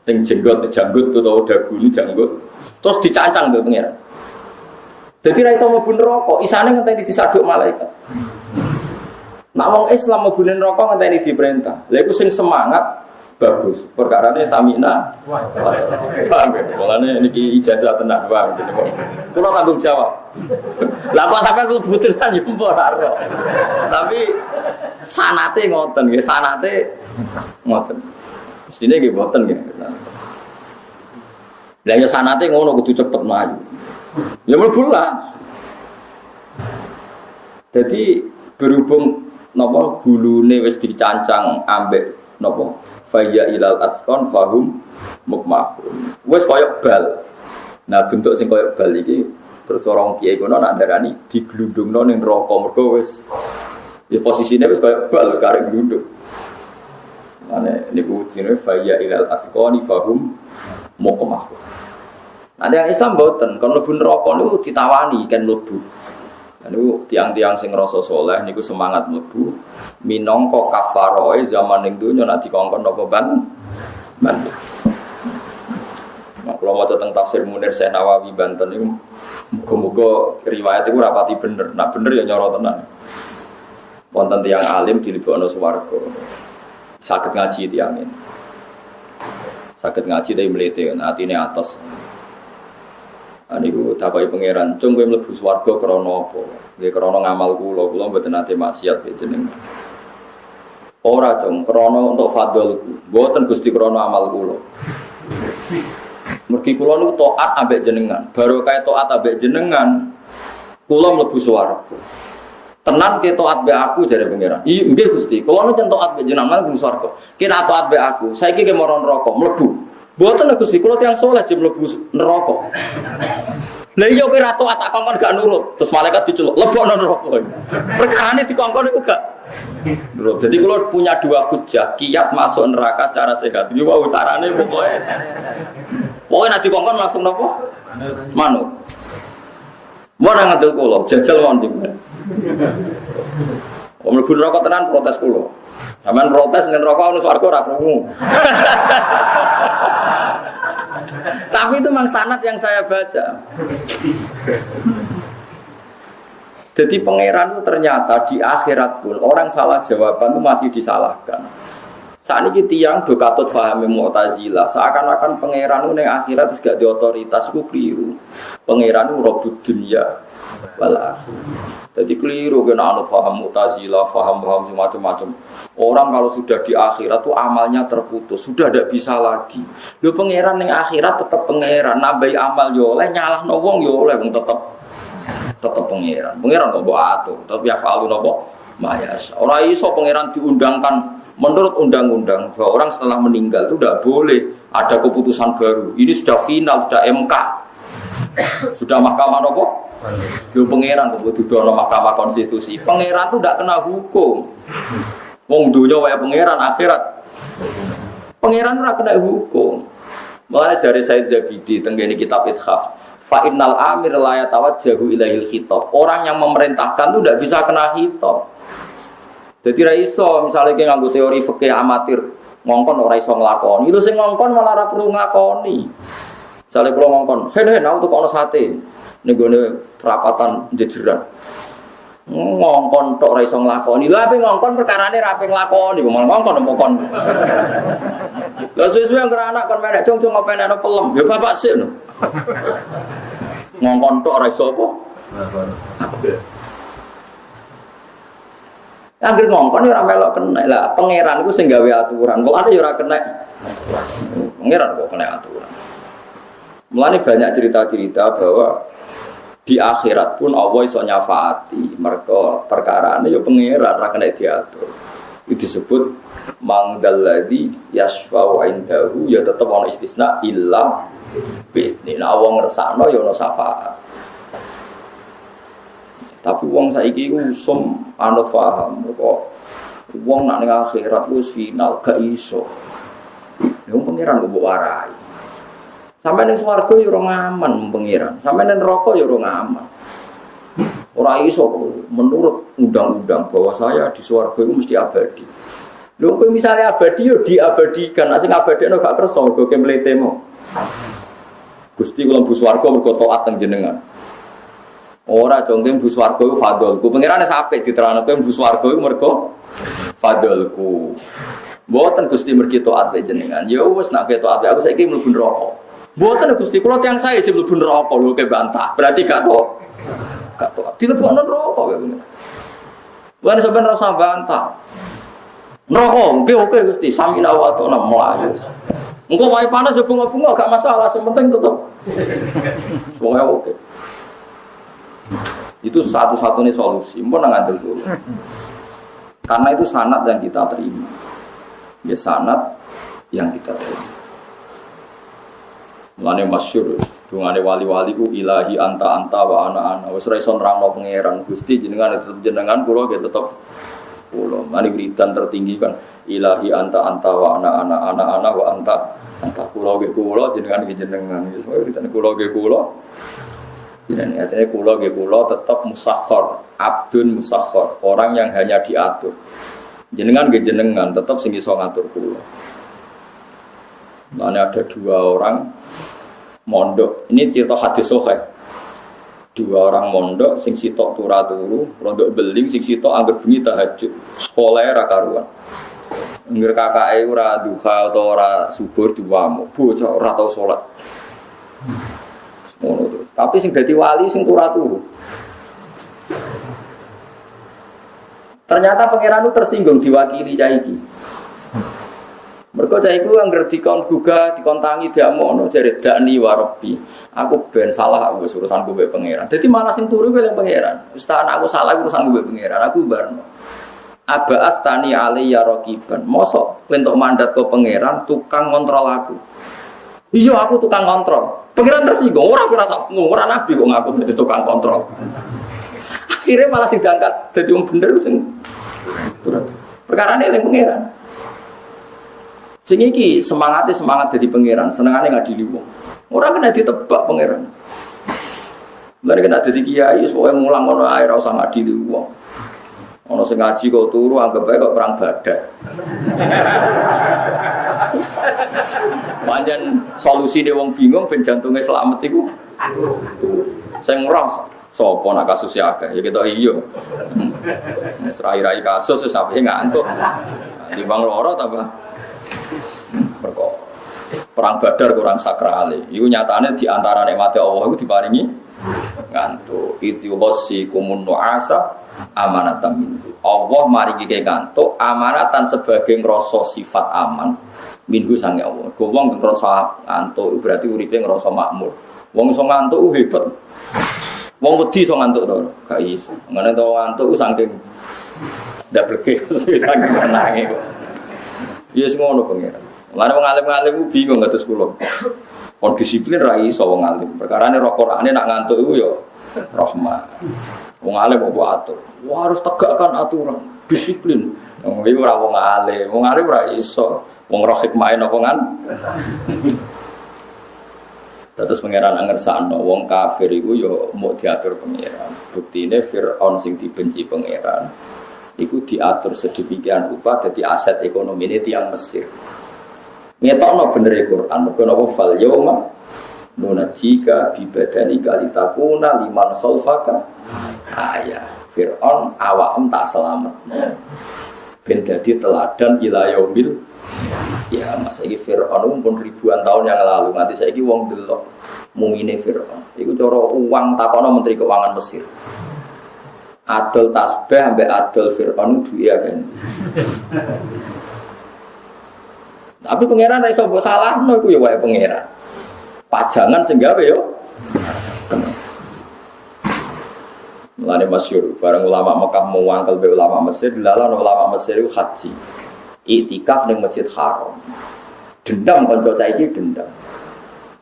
Teng jenggot utawa dagu ini janggut. Terus dicancang mbek pengen. Jadi ra iso mlebu neraka, isane ngenteni disaduk malaikat. Nak wong Islam mlebu neraka ngenteni diperintah. Lha iku sing semangat bagus. Perkarane samina. Paham ya? Mulane niki ijazah tenan, paham ngene kok. Kula tanggung jawab. Lah kok sampean mlebu tenan yo ora ro. Tapi sanate ngoten nggih, sanate ngoten. Mestine nggih mboten nggih. Lah ya sanate ngono kudu cepet maju. Ya mlebu lah. Jadi berhubung napa gulune wis dicancang ambek napa faya ilal atqon fahum mukmahun. Wis koyo bal. Nah bentuk sing koyo bal iki terus orang kiai kono nak darani diglundungno ning neraka mergo wis ya posisine wis koyo bal karek glundung. Mane niku jenenge faya ilal atqoni fahum mukmahun. Nah, yang Islam mboten, kon mlebu neraka niku ditawani kan mlebu. Niku tiang-tiang sing rasa saleh niku semangat mlebu minangka kafaroe zaman ning donya nek dikongkon napa ban. Nek kula maca teng tafsir Munir Syekh Nawawi Banten niku muga-muga riwayat iku rapati bener. Nek bener ya nyoro tenan. Wonten tiyang alim dilebokno swarga. Saged ngaji tiyang ini. Saged ngaji dari mlete atine atos. Niku takoki pangeran, "Cung kowe mlebu swarga krana apa?" Nggih krana ngamal kula mboten nate maksiat jenengan. Ora cung, krana untuk fadlku. Mboten Gusti krana amal kula. Mergi kula niku taat ambek jenengan. Baru kae taat ambek jenengan, kula mlebu swarga. Tenan ke taat mbek aku jare pangeran. Iya nggih Gusti, kula niku taat mbek jenengan mlebu swarga. Kira taat mbek aku, saiki ke mara neraka mlebu. Mboten lho Gusti, kula tiyang saleh jek mlebu neraka. Lah iya kowe ra tak kongkon gak nurut, terus malaikat diceluk, lebokno neraka. Perkarane dikongkon iku gak nurut. Jadi kula punya dua hujah, kiat masuk neraka secara sehat. Iki wae carane pokoke. Pokoke nek dikongkon langsung napa? Manut. Mun ngandel kula, jajal mawon iki. Om mlebu neraka tenan protes kula. Sampeyan protes ning neraka ono swarga ora krungu. Tapi itu memang sanad yang saya baca. Jadi pangeran itu ternyata di akhirat pun orang salah jawaban itu masih disalahkan. Saat ini tiang do katut pahami Mu'tazilah, seakan-akan pangeran itu yang akhirat itu gak di otoritas, itu keliru. Pangeran itu robud dunia wal akhirah. Jadi keliru kena anut paham Mu'tazilah, paham macam-macam. Orang kalau sudah di akhirat tuh amalnya terputus, sudah tidak bisa lagi. Lu pangeran yang akhirat tetap pangeran, nabai amal yo oleh, nyalah wong yo oleh, wong tetap pangeran. Pangeran kok mbok atur, tapi ya falu nopo mayas. Orang iso pangeran diundangkan menurut undang-undang bahwa orang setelah meninggal itu tidak boleh ada keputusan baru. Ini sudah final, sudah MK, sudah mahkamah nopo. Lu pangeran kok dudono mahkamah konstitusi. Pangeran itu tidak kena hukum. Wong dunya wae pangeran akhirat. Pangeran ora kena hukum. Mulane jare Said Zabidi tenggene kitab Ithaf, fa innal amir la yatawajjahu ilaihil khitab. Orang yang memerintahkan itu tidak bisa kena khitab. Jadi ra iso misale ki nganggo teori fikih amatir, ngongkon ora iso nglakoni. Lho sing ngongkon malah ora perlu ngakoni. Misale kula ngongkon, "Sen aku tukokno sate." Ning gone perapatan jejeran. Ngongkon tok ora iso nglakoni. Lha ape ngongkon perkarane ra ape nglakoni, malah ngongkon mbokon. Lah suwe-suwe anggere anak kon menek cung-cung ngopeneno pelem. Ya bapak sik no. Ngongkon tok ora iso apa? Anggere ngongkon ora melok kena. Lah pangeran iku sing gawe aturan. Kok ate ya ora kena. Pangeran kok kena aturan. Mulane banyak cerita-cerita bahwa di akhirat pun Allah iso nyafaati mereka perkarane ya pangeran ra kena diatur. Itu disebut mangdalladzi yasfa'u indahu ya tetep ana istisna illa bi'idzni. Nah wong ngersakno ya ana syafaat. Tapi wong saiki iku usum anut paham kok wong nak ning akhirat wis final gak iso. Wong pangeran kok mbok warai. Sampai ning swarga yo ora aman pangeran. Sampai ning neraka yo ora aman. Ora iso menurut undang-undang bahwa saya di swarga itu mesti abadi. Lho kowe misale abadi yo diabadikan, nek sing abadine gak kersa mergo kemletemu. Gusti kula mlebu swarga mergo taat teng jenengan. Ora jongke mlebu swarga iku fadholku. Pangerane sapik diterangno kowe mlebu swarga iku mergo fadholku. Mboten Gusti mergi taat jenengan. Ya wis nek taat aku saiki mlebu neraka. Mboten Gusti kula tiyang sae sing mlebu neraka lho ke bantah. Berarti gak taat. Gak taat. Dilebokno neraka kowe. Lan sampeyan ora usah bantah. Neraka oke Gusti samina wa ta'ala mlayu. Engko wae panas yo bunga-bunga gak masalah, sing penting tetep. Wong oke. Itu satu-satunya solusi. Mbok nang ngandel dulu. Karena itu sanad yang kita terima. Ya sanad yang kita terima. Mulane masyhur dungane wali-wali ku ilahi anta wa ana. Wis ora iso nerangno pangeran. Gusti jenengan tetep jenengan, kula nggih tetep kula. Mane wiridan tertinggi kan ilahi anta wa ana wa anta kula nggih kula jenengan nggih jenengan. Wis wiridan kula nggih kula. Jadi artinya kula tetap musakhkhar, abdun musakhkhar, orang yang hanya diatur. Jenengan nggih jenengan tetap sing iso ngatur kula. Nah, ada dua orang mondok. Ini cerita hadis sahih. Dua orang mondok sing sitok turu, rondok beling sing sitok anggere bengi tahajud. Sekolah ra karuan. Ngger kakake ora duha utawa ora subur diwamu, bocah ora tau salat. Tapi sing dadi wali sing turu. Ternyata pangeran itu tersinggung diwakili cah iki. Mergo cah iku anggere dikon gugah, dikontangi diamono jare dakni wa rabbi. Aku ben salah aku wis urusanku mbek pangeran. Dadi malah sing turu kuwi pangeran. Ustaz aku salah urusanku mbek pangeran. Aku barno. Aba astani alayya raqiban. Mosok entuk mandat ke pangeran tukang kontrol aku. Iya aku tukang kontrol. Pangeran tersinggung, orang kira tak orang nabi kok ngaku jadi tukang kontrol. Akhirnya malah sing diangkat jadi wong bener sing perkara ini yang pangeran. Sing iki semangat jadi pangeran, senengane ngadili wong. Orang kena ditebak pangeran. Lha kena dadi kiai soalnya mulang ngono ae ora usah ngadili wong. Ono sing ngaji kok turu anggap ae kok perang badak. Panjen solusine wong bingung ben jantunge slamet iku. Sing ngroh sapa nak kasus akeh ya ketok iya. Wis rai-rai kasus wis sampe ngantuk. Di bang loro ta, Pak? Perang Badar kurang sakrale. Iku nyatane di antara nikmate Allah iku diparingi ngantuk. Itu wasi kumun nu'asa amanatan minhu. Allah maringi ke ngantuk amanatan sebagai ngrasa sifat aman minhu sange Allah. Wong ngrasa ngantuk berarti uripe ngrasa makmur. Wong iso ngantuk hebat. Wong wedi iso ngantuk to. Gak iso. Ngene to ngantuk saking ndak bleke saking tenange kok. Ya sing ngono pangeran. Lan wong alim-alim bingung kados kula. Kon disiplin ra iso wong alim. Perkarane roh Qur'ane nak ngantuk iku ya rahmat. Wong alim kok atur. Wah harus tegakkan aturan, disiplin. Iku ora wong alim ora iso. Wong roh hikmahe napa kan? Terus pangeran ngersakno wong kafir iku ya mau diatur pangeran. Buktine Firaun sing dibenci pangeran iku diatur sedemikian rupa dadi aset ekonomine tiyang Mesir. Ngetokno bener Quran, mergo napa fal yauma nunajika bi badanika litakuna liman khalfaka ayah. Fir'aun awakmu tak selametno ben dadi teladan ila yaumil ya mas iki Fir'aun pun ribuan tahun yang lalu nganti saiki wong delok mumine Fir'aun iku cara uang takono menteri keuangan Mesir adol tasbih ambek adol Fir'aun duwe kan. Tapi pangeran ra iso mbok salahno iku ya wae pangeran. Pajangan sing gawe yo. Mulane masyhur bareng ulama Mekah muangkel be ulama Mesir dilalah ulama Mesir iku haji. Iktikaf ning Masjid Haram. Dendam kanca cah iki dendam.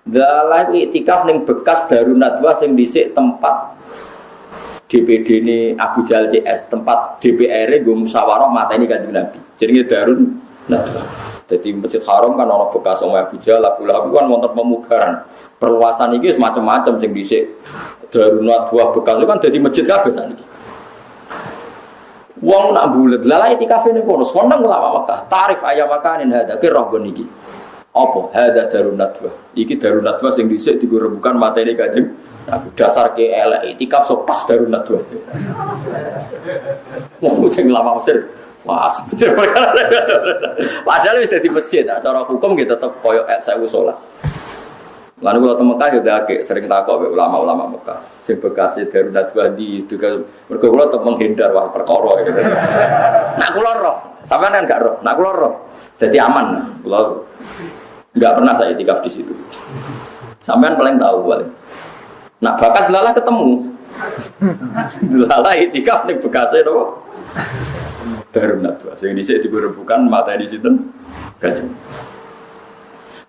Dalah iktikaf ning bekas Darun Nadwa sing dhisik tempat DPD ini Abu Jahal CS tempat DPR-e nggo musyawarah mateni Kanjeng Nabi. Jenenge Darun Nadwa. Jadi Masjid Haram kan ana bekas omahe Abu Jahal, Abu Lahab kan wonten pemugaran. Perluasan iki semacam-macam sing dhisik Darunat buah bekas itu kan dadi masjid kabeh saniki. Wong nak bulet lalai itikaf ning kono, wonten ulama Mekah, tarif ayam makanin hada ki roh niki. Apa? Hada Darunat buah. Iki Darunat buah sing dhisik digo rembukan materi Kanjeng Nabi. Dasar ke elek itikaf so pas Darunat buah. Wong sing ulama Mesir wah, padahal wis dadi masjid, cara hukum kita tetep koyo 1000 salat. Lan kula teng Mekah yo ndake sering takok mek ulama-ulama Mekah. Sing bekas Darunat Wadi itu kan mergo kula tetep menghindar wah perkara gitu. Nak kula roh, sampean kan gak roh. Nak kula roh. Dadi aman. Kula enggak pernah saya itikaf di situ. Sampean paling tahu paling. Nak bakat lalah ketemu. Lalah itikaf ning bekase to. Darunat Wadi. Sing dhisik diburebukan materi sinten? Kanjeng.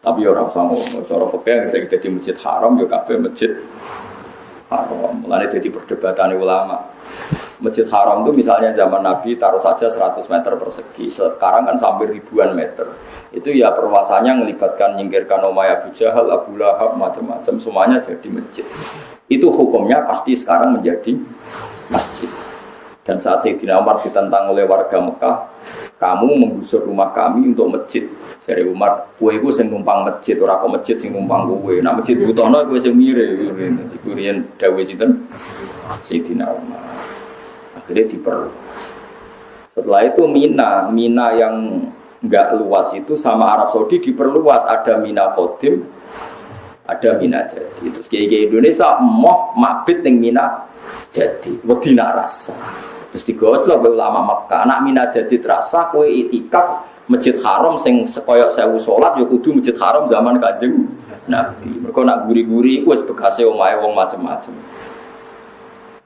Tapi orang sama, cara fikih saya jadi masjid haram, ya kabeh masjid haram. Mulane jadi perdebatan ulama. Masjid haram itu misalnya zaman Nabi taruh saja 100 meter persegi. Sekarang kan sampai ribuan meter. Itu ya perluasannya melibatkan nyingkirkan Umayyah Abu Jahal, Abu Lahab, macam-macam semuanya jadi masjid. Itu hukumnya pasti sekarang menjadi masjid. Dan saat Sayyidina Umar ditentang oleh warga Mekah, kamu menggusur rumah kami untuk masjid. Dari Umar, kowe iku sing numpang masjid, ora kok masjid sing numpang kowe. Nek masjid butono kowe sing mire. Iku riyen dawuh sinten? Sayyidina Umar. Akhirnya diperluas. Setelah itu Mina yang enggak luas itu sama Arab Saudi diperluas. Ada Mina Qadim, ada Mina Jadi. Terus kiai Indonesia moh mabit ning Mina Jadi. Wedi nak rasa. Terus digojlok oleh ulama Mekah, anak Mina Jadi terasa kowe itikaf Masjid Haram sing sekoyok 1000 salat ya kudu Masjid Haram zaman Kanjeng Nabi. Mergo nak guri-guri iku wis bekase omahe wong macam-macam.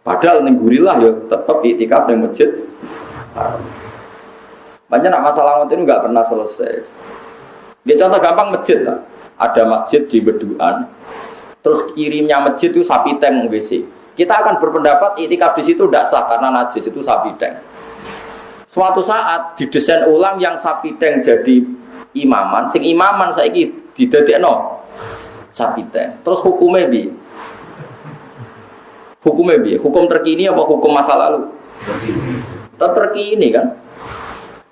Padahal ning gurilah ya tetep itikaf ning Masjid Haram. Banyak nak masalah ngoten enggak pernah selesai. Dia contoh gampang masjid lah. Ada masjid di Beduan. Terus kirimnya masjid itu sapi tank WC. Kita akan berpendapat itikaf di situ tidak sah karena najis itu sapi tank. Suatu saat didesain ulang yang sapi tank jadi imaman, sing imaman saiki didadekno sapi tank. Terus hukumnya bi? Hukumnya bi? Hukum terkini apa hukum masa lalu? Terkini kan?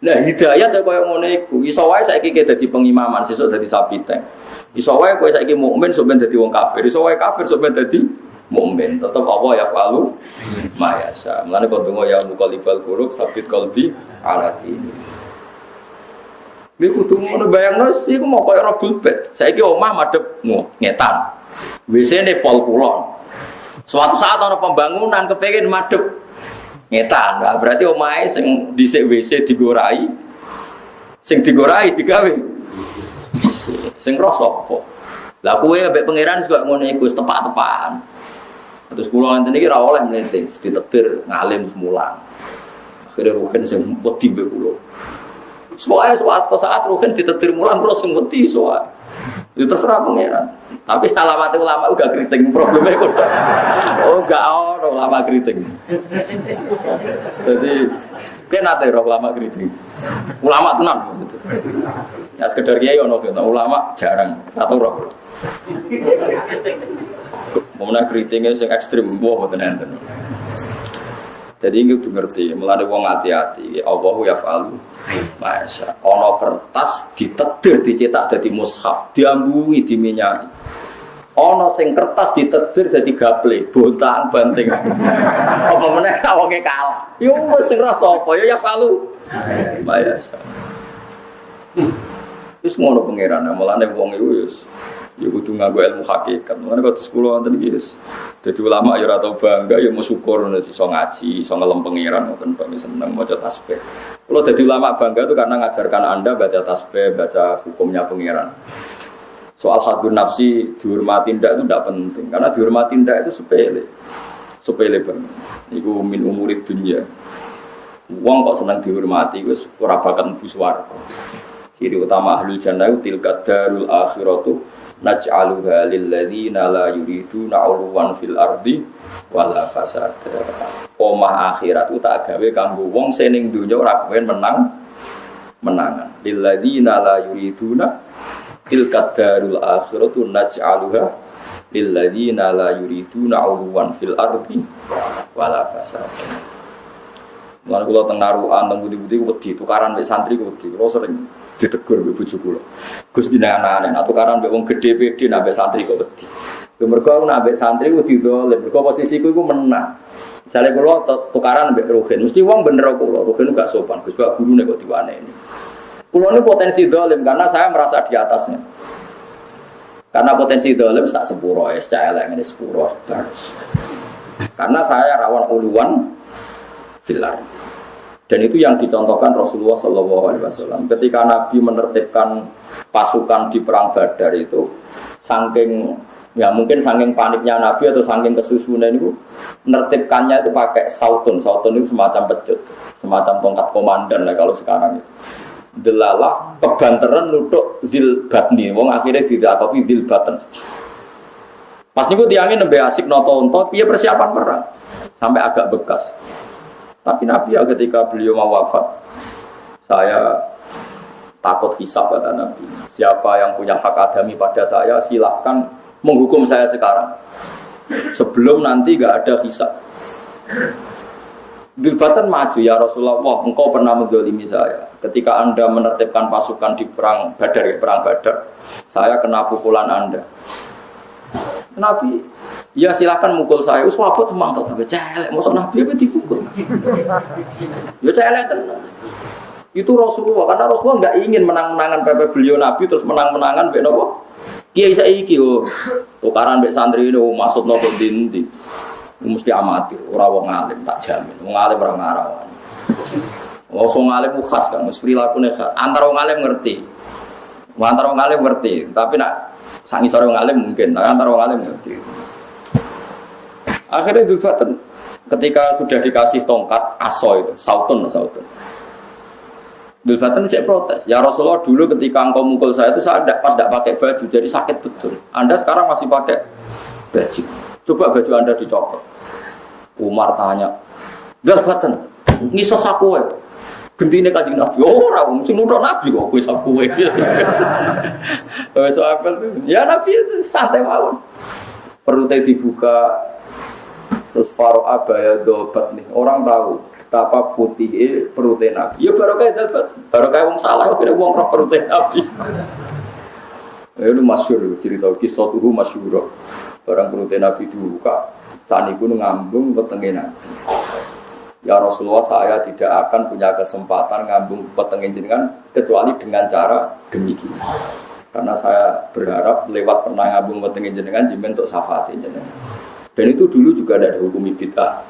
Nah hidayat ya kaya ngono iku. Iso wae saiki dadi pengimaman, sesuk dadi sapi tank. Iso wae kowe saiki mukmin sok ben dadi wong kafir. Iso wae kafir sok ben dadi mukmin. Tetep apa ya falu mayasa. Mulane kok donga ya muqallibal qulub sabit qalbi ala dini. Iku kudu ngono bayangno iku mau koyo robul bed. Saiki omah madhep ngetan. WC-ne pol kulon. Suatu saat ana pembangunan kepengin madhep ngetan. Nah, berarti omahe sing dhisik WC digorai. Sing digorai digawe WC. Sing roh sapa? Lah kowe ambek pangeran juga ngono iku tepak-tepakan. Terus kula ngenten iki ra oleh mlenting, ditetir ngalim semulang. Akhire ruhen sing wedi mbek kula. Suatu saat ruhen ditetir mulang kula sing wedi soal. Itu terserah pangeran. Tapi alamat ulama udah keriting problemnya kok. Oh enggak ono ulama keriting. Jadi kenate roh ulama keriting. Ulama tenan gitu. Ya sekedar kiai ono ulama jarang atau roh. Pemenang keritingnya yang ekstrim, wah betul enten. Jadi ini kudu ngerti, mulane wong hati-hati. Allahu yaf'alu ma yasha. Ono kertas ditetir dicetak dadi mushaf, diambui diminyaki. Ono sing kertas ditetir dadi gaple, bontang banting. Apa meneh wonge kalah. Yo wis sing ra apa ya yaf'alu ma yasha. Wis ngono pangeran, mulane wong iku wis ya kudu nganggo ilmu hakikat. Mulane kok sekolah wonten iki wis. Dadi ulama ya ora tau bangga ya mau syukur iso ngaji, iso ngelem pangeran ngoten kok seneng maca tasbih. Kalau dadi ulama bangga itu karena ngajarkan Anda baca tasbih, baca hukumnya pangeran. Soal hadun nafsi dihormati ndak itu ndak penting karena dihormati ndak itu sepele. Sepele banget. Iku min umurid dunya. Wong kok seneng dihormati wis ora bakal mlebu swarga. Ciri utama ahlul jannah itu tilka darul akhiratu naj'aluha lil ladzina la yuriduna 'uluwan fil ardi wala fasada. Omah akhirat ku tak gawe kanggo wong sing ning donya ora kepen menang menangan. Lilladzina la yuriduna tilkad darul akhiratu naj'aluha lilladzina la yuriduna 'uluwan fil ardi wala fasad. Lan kula teng narukan teng budi-budi wedi tukaran mek santri wedi. Kula sering ditegur mbek bojo kula. Gus pinangan ana tukaran mbek wong gedhe pede nek santri kok wedi. Lha mergo aku nek santri wedi to, lha mergo posisiku iku menang. Jare kula tukaran mbek Ruhin, mesti wong bener kula. Ruhin gak sopan, Gus Bak gurune kok diwaneni. Kula ini potensi dolim karena saya merasa di atasnya. Karena potensi dolim tak sepuro, SCL ini sepuro. Karena saya rawan uluan filar. Dan itu yang dicontohkan Rasulullah SAW. Ketika Nabi menertibkan pasukan di perang Badar itu, saking ya mungkin saking paniknya Nabi atau saking kesusunan itu, menertibkannya itu pakai sautun. Sautun itu semacam pecut, semacam tongkat komandan lah kalau sekarang itu. Delalah kebanteran nutuk zil batni, wong akhirnya tidak tapi zil baten. Pas niku tiangin nembe asik noto-onto, piye persiapan perang sampai agak bekas. Tapi Nabi ya ketika beliau mau wafat, saya takut hisab kata Nabi. Siapa yang punya hak adami pada saya, silahkan menghukum saya sekarang. Sebelum nanti gak ada hisab. Bilbatan maju ya Rasulullah, engkau pernah menzalimi saya. Ketika Anda menertibkan pasukan di perang Badar, saya kena pukulan Anda. Nabi, ya silakan mukul saya. Uswabot mangkel tapi celek. Masa Nabi apa dipukul? Ya celek tenan. Itu Rasulullah. Karena Rasulullah nggak ingin menang-menangan pepe beliau Nabi terus menang-menangan be nopo. Kiai saiki yo. Tukaran be santri itu maksud nopo dinti. Mesti amatir. Ora wong alim tak jamin. Wong alim ora ngarawan. Wong alim khas kan, mesti prilakune khas. Antara wong alim ngerti. Antara wong alim ngerti, tapi nak sangi sore wong alim mungkin, tapi antara wong alim ngerti. Akhirnya Dzulfatan ketika sudah dikasih tongkat aso itu, sautun. Dzulfatan cek protes. Ya Rasulullah dulu ketika engkau mukul saya itu saya pas tidak pakai baju, jadi sakit betul. Anda sekarang masih pakai baju. Coba baju Anda dicopot. Umar tanya, Dzulfatan, ngisos aku ya? Gentine Kanjeng Nabi ora wong sing nuthuk Nabi kok kowe sak kowe. Wes apel ya Nabi itu santai mawon. Perutnya dibuka terus faro abaya dobat nih. Orang tahu betapa putih perutnya Nabi. Ya barokah dapat. Barokah wong salah kira wong roh perutnya Nabi. Itu masyhur cerita kisah tuh masyhur. Barang perutnya Nabi dibuka, saniku ngambung wetenge Nabi. Ya Rasulullah, saya tidak akan punya kesempatan ngambung petengin jenengan kecuali dengan cara demikian. Karena saya berharap lewat pernah ngambung petengin jenengan jimen untuk syafaat jenengan. Dan itu dulu juga ada hukum bid'ah.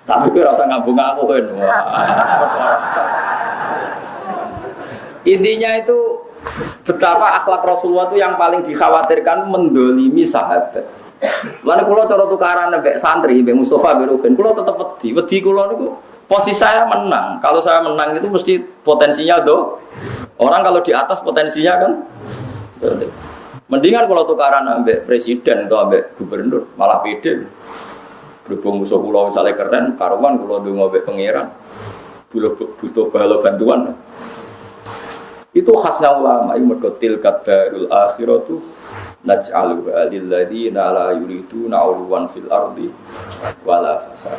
Tapi gue rasa ngambung aku kan. Intinya itu betapa akhlak Rasulullah itu yang paling dikhawatirkan mendolimi sahabat. Lalu kalau cara tukaran mbek santri, mbek Mustafa, mbek Ruben, kalau tetap wedi kalau niku posisi saya menang. Kalau saya menang itu mesti potensinya do. Orang kalau di atas potensinya kan. Mendingan kalau tukaran mbek presiden atau mbek gubernur, malah pede. Berhubung musuh kula misalnya keren, karuan kula ndonga mbek pangeran. Butuh bala bantuan. Itu khasnya ulama, mergo tilkad darul akhiratu naj'aluha lilladzina la yuriduna 'uluwan fil ardi wala fasad.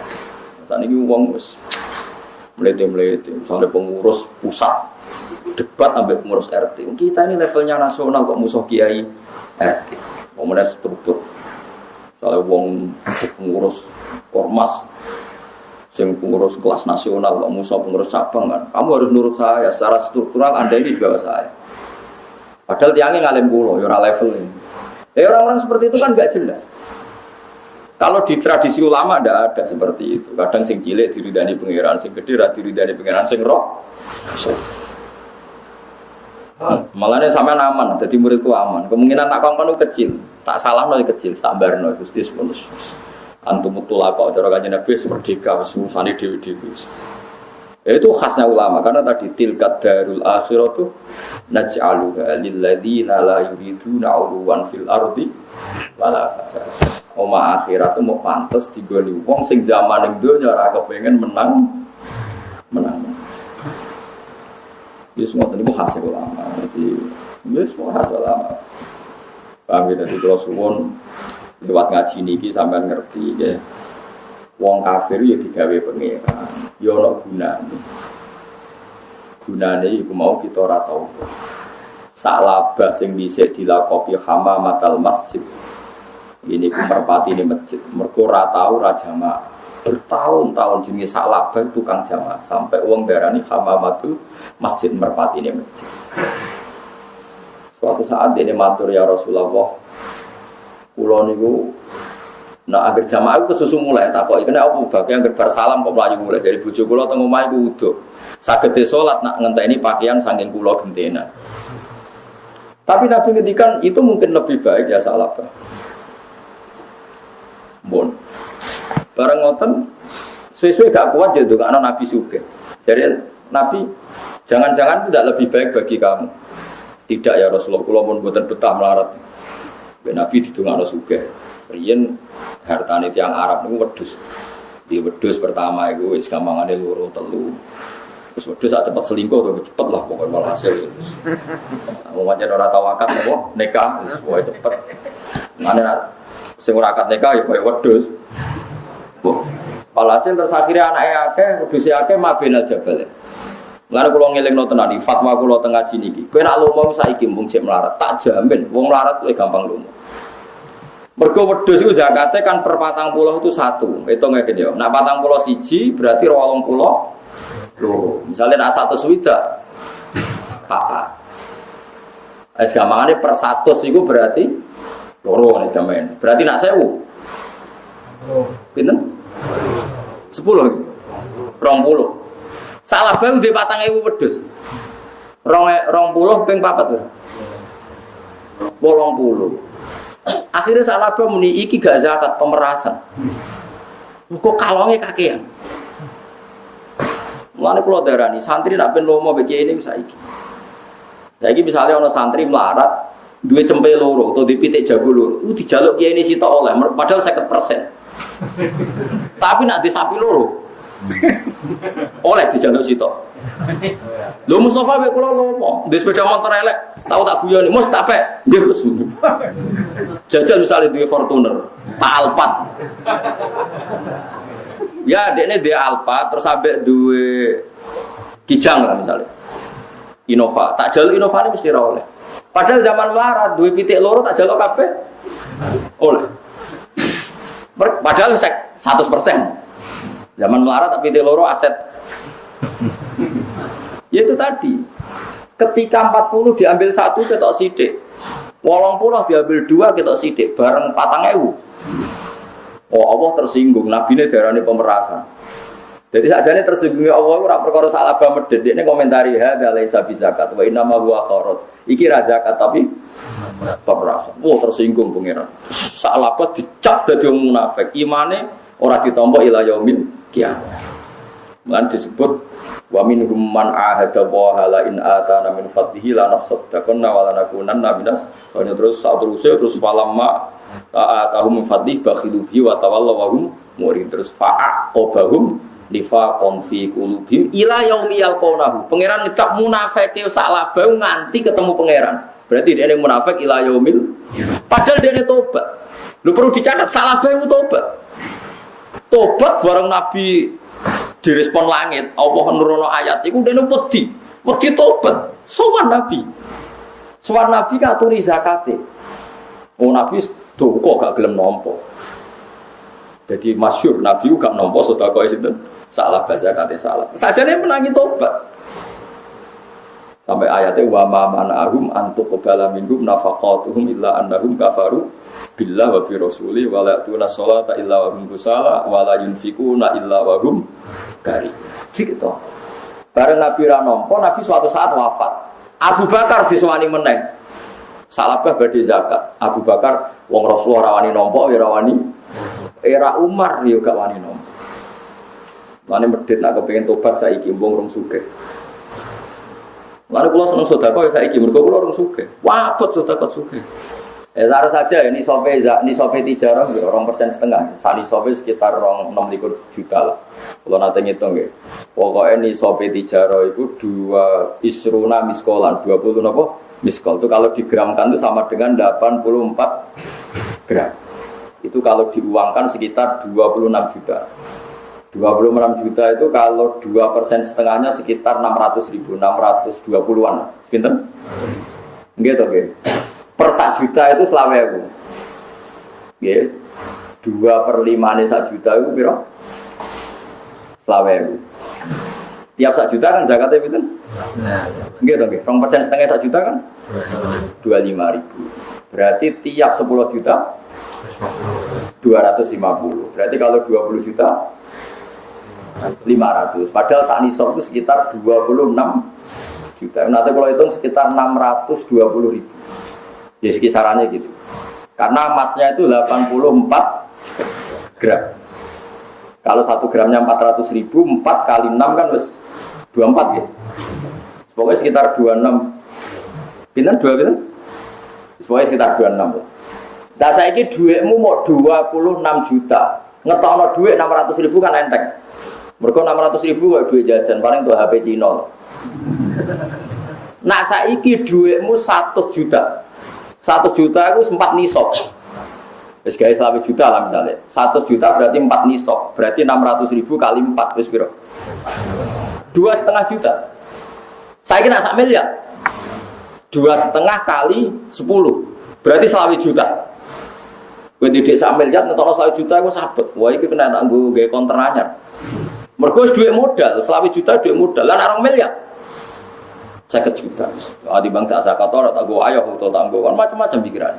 Saniki wong wis mlete-mlete, misalnya pengurus pusat debat sampai pengurus RT. Kita ini levelnya nasional kok musuh kiai RT. Pemenang struktur. Misalnya wong pengurus Ormas sing pengurus kelas nasional kok musuh pengurus cabang kan. Kamu harus nurut saya secara struktural, Anda ini juga saya. Padahal tiangnya ngalim kula, ya ora level ini. Orang-orang seperti itu kan nggak jelas. Kalau di tradisi ulama tidak ada seperti itu. Kadang sing cilik diridani pangeran, sing gede ra diridani pangeran, sing roh. Malahnya sampean aman, jadi muridku aman. Kemungkinan tak kongkon kecil, tak salah no kecil, sabarno Gusti sepulus. Antum mutulaqah cara kanjeng Nabi merdeka ususane dewi-dewi. Itu khasnya ulama karena tadi tilkad darul akhiratu naj'aluha lil ladzina la yuriduna 'uluwan fil ardi wala fasad. Oma akhirat itu mau pantes digoni wong sing zaman ning donya ora kepengin menang. Yes, semua tadi hasil ulama. Jadi, yes, semua hasil ulama. Kami dari kalau suwon lewat ngaji niki sampai ngerti ya. Wong kafir ya digawe pengeran. Ya ono gunane. Gunane iku mau kita ora tau. Salabah sing dhisik dilakopi hamamatal masjid. Ini ku merpatine masjid. Mergo ora tau ra jamaah. Bertahun-tahun jenis salabah tukang jamaah sampai wong darani hamamatul masjid merpatine masjid. Suatu saat dia matur ya Rasulullah, kula niku nah agar jamaah kesusu mulai takoki kena apa bagian agar bar salam kok mlayu mulai dari bojo kula teng omah iku udo. Saged salat nak ngenteni pakaian saking kula gentena. Tapi Nabi ngendikan itu mungkin lebih baik ya salabah. Bon. Bareng ngoten suwe-suwe gak kuat jadi anak Nabi sugih. Jadi Nabi jangan-jangan tidak lebih baik bagi kamu. Tidak ya Rasulullah, kula pun mboten betah melarat. Nabi didongakno sugih. Riyen hartane tiyang Arab niku wedhus. Di wedhus pertama iku wis gampangane loro telu. Terus wedhus sak cepet selingkuh to cepet lah pokoke walhasil. Wong pancen ora tau akad apa nikah wis pokoke cepet. Ngene sing ora akad nikah ya koyo wedhus. Walhasil terus akhirnya anake akeh, wedhuse akeh mabena jabal. Lan kula ngelingno tenan iki fatwa kula teng ngaji niki. Kowe nek lumo saiki mbung cek melarat, tak jamin wong melarat luwih gampang lumo. Mergo wedhus iku zakate kan per 40 itu 1. Hitung ngene yo. Nek 41 berarti 20 lho. Misale nek 100 swidak 4. Wis gampangane per 100 iku berarti loro nek sampean. Berarti nek 1000. Pinten? 10. 20. Salah bae ndek 4000 wedhus. 20 ping 4 lho. 80. Akhirnya salah bae muni iki gak zakat pemerasan. Kok kalonge kakean. Mulane kula darani santri nek ben lomo mbek kiai ini saiki. Saiki misale ana santri melarat duwe cempe loro utawa dipitik jago loro, dijaluk kiai ini sitok oleh padahal 50%. Tapi nak di sapi loro oleh dijaluk sitok. Lho Mustafa mek kula lomo, di sepeda motor elek, tau tak guyoni, Mus tak pek. Nggih Gus. Jajal misale duwe Fortuner, Pak Alphard. Ya, dekne duwe Alphard terus ambek duwe Kijang lah misalnya. Innova, tak jaluk Innova ini mesti ra oleh. Padahal zaman melarat duwe pitik loro tak jaluk kabeh oleh. Padahal 100%. Zaman melarat tapi pitik loro aset. Ya itu tadi. Ketika 40 diambil 1 ketok sithik. 80 diambil 2 ketok sithik bareng 4000. Oh Allah tersinggung, nabine darane pemerasan. Jadi sakjane tersinggungnya Allah ora perkara salah ba medhit. Dekne komentari hadza laisa bizakat wa inna ma huwa kharat. Iki ra zakat tapi pemerasan. Oh tersinggung pangeran. Salah apa dicap dadi wong munafik. Imane ora ditampa ila yaumil qiyamah. Lan disebut wa minhum man ahada wa hala in atana min fadlihi la nasaddaqna wa la nakunanna minas. Soalnya terus terus falamma ta'atahum min fadlihi bakhilu bi wa tawallaw wa hum murid. Terus fa'aqabahum nifaqon fi qulubihim ila yaumi yalqawnahu. Pangeran ngecap munafike salah bau nganti ketemu pangeran. Berarti dia yang munafik ila yaumil. Padahal dia tobat. Lu perlu dicatat salah bau tobat. Tobat bareng Nabi direspon langit. Allah nurono ayat iku dene wedi. Wedi tobat. Sowan Nabi. Sowan Nabi katuri zakate. Oh Nabi kok gak gelem nampa. Jadi masyhur Nabi gak nampa sedekah sinten. Salah bahasa kate salah. Sajane menangi tobat. Sampai ayatnya wa ma manahum antuqbala minhum nafaqatuhum illa annahum kafaru billahi wa bi rasuli wa la ya'tuna sholata illa wa hum kusala wa la yunfikuna illa wa hum kari. Gitu. Bareng Nabi ra nampa, Nabi suatu saat wafat. Abu Bakar diswani meneh. Salabah badhe zakat. Abu Bakar wong Rasulullah rawani nampa, ora wani. Era Umar yo gak wani nampa. Mane medhit nak kepengin tobat saiki mbung rong sugih. Lalu kula seneng sedekah saiki mergo kula rong sugih. Wabot sedekah sugih. Taruh saja ini sope tijarah 2,5%. Saat sope sekitar 6 juta lah. Kalau nanti ngitung ya. Pokoknya ini sope tijarah itu 2 isruna miskolan 20 apa? Miskol itu kalau digramkan itu sama dengan 84 gram. Itu kalau diuangkan sekitar 26 juta. 26 juta itu kalau 2% setengahnya sekitar 600.000, 620-an. Pinten? Gitu oke. Per 1 juta itu selawe aku. Ya. 2/5 nih 1 juta itu piro? Selawe aku. Tiap 1 juta kan zakatnya pinten? Nah, gitu oke. 2% setengah 1 juta kan? 25.000. Berarti tiap 10 juta 250. Berarti kalau 20 juta 500. Padahal saat nisab itu sekitar 26 juta. Nanti kalau hitung sekitar 620.000. Ya sekisarannya gitu. Karena emasnya itu 84 gram. Kalau 1 gramnya 400.000, 4 kali 6 kan wis 24 ya. Pokoknya sekitar 26. Pinten 2 pinten? Pokoknya sekitar 26. Nah saiki duitmu mau 26 juta. Ngetokno duit 600.000 kan enteng. Mergo 600.000 kok duit jajan paling tuh HP Cina. Nah saiki duitmu 100 juta. 1 juta itu 4 nisab. Wis gawe 1 juta lah misalnya. 1 juta berarti 4 nisab. Berarti 600.000 kali 4 wis piro? 2,5 juta. Saiki nak 1 miliar. 2,5 kali 10. Berarti 1 juta. Kowe didik 1 miliar ngetokno 1 juta iku sabet. Wah iki kena tak nggo gawe konter anyar. Mergo wis dhuwit modal, 1 juta dhuwit modal. Lah nek 2 miliar 50 juta. Ah di bank tak zakat ora tak go ayo utawa tak go macam-macam pikiran.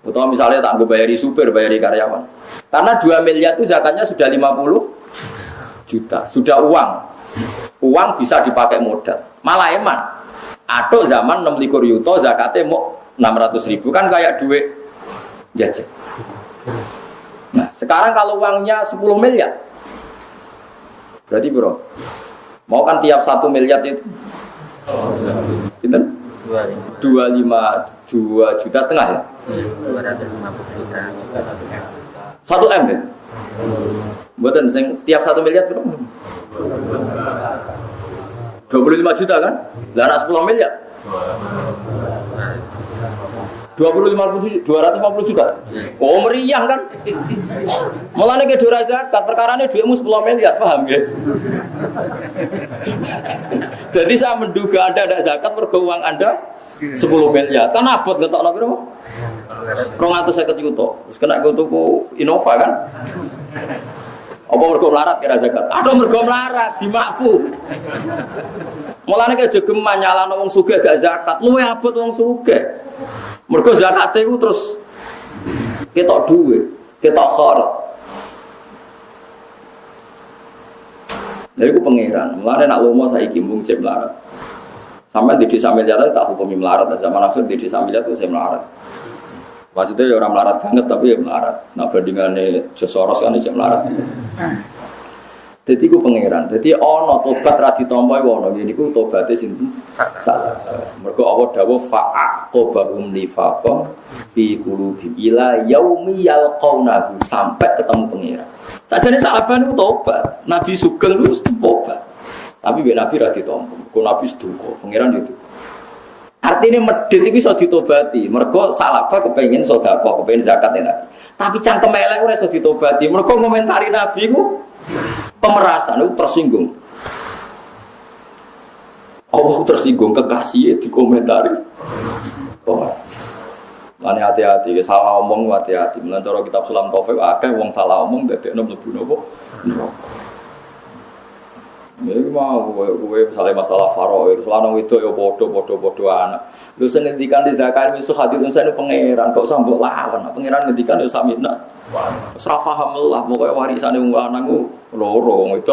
Utawa misalnya tak go bayari supir, bayari karyawan. Karena 2 miliar itu zakatnya sudah 50 juta. Sudah uang. Uang bisa dipakai modal. Malah eman. Atuk zaman 26 yuto zakatnya mau 600.000 kan kayak duit jajan. Nah, sekarang kalau uangnya 10 miliar. Berarti bro, mau kan tiap 1 miliar itu pinten? 2 juta setengah ya? 250 juta. 1 M ya? Buatan setiap 1 miliar bro? 25 juta kan? Lah anak 10 miliar? 250 juta. Oh meriah kan? Malah nek dora zakat perkarane dhuwitmu 10 miliar, paham nggih? Jadi saya menduga Anda ada zakat mergo uang Anda 10 miliar. Kan abot ngetokno piro? 250 juta. Wis kena go tuku Innova kan? Apa mergo melarat kira zakat? Aduh mergo melarat dimakfu. Mulane aja geman nyalano wong sugih gak zakat, luwe abot wong sugih. Mergo zakate iku terus ketok duwe, ketok kharat. Lha iku pangeran. Mulane nak lomo saiki mbung cek melarat. Sampai di desa miliar tak hukumi melarat, zaman akhir di desa miliar itu saya melarat. Maksudnya ya orang melarat banget tapi ya melarat. Nah bandingannya Josoros kan ya melarat. Jadi ku pangeran. Jadi ono tobat ra ditampa iku ono. Niku tobate sinten? Salah. Mergo Allah dawuh fa'aqobahum nifaqan fi qulubihim ila yaumi yalqaunahu sampai ketemu pangeran. Sajane sahabat niku tobat. Nabi Sugeng niku tobat. Tapi mek Nabi ra ditampa. Ku Nabi seduka, pangeran yo duka. Artine medhit iki iso ditobati. Mergo salaba kepengin sedekah, kepengin zakat Nabi. Tapi cangkem elek ora iso ditobati. Mergo ngomentari Nabi ku pemerasan itu tersinggung. Allah tersinggung kekasih di komentari. Oh, mana hati-hati, salah omong hati-hati. Melantara kitab Sulam Taufik, akeh wong salah omong dadi ana mlebu napa? Ini mau gue misalnya masalah faraid, lanang itu ya bodoh anak. Lu sing ngendikan di zakat misu hadir unsa pangeran, kok usah mbok lawan. Pangeran ngendikan ya samina. Ora paham Allah, pokoke warisane wong lanang ku loro wong itu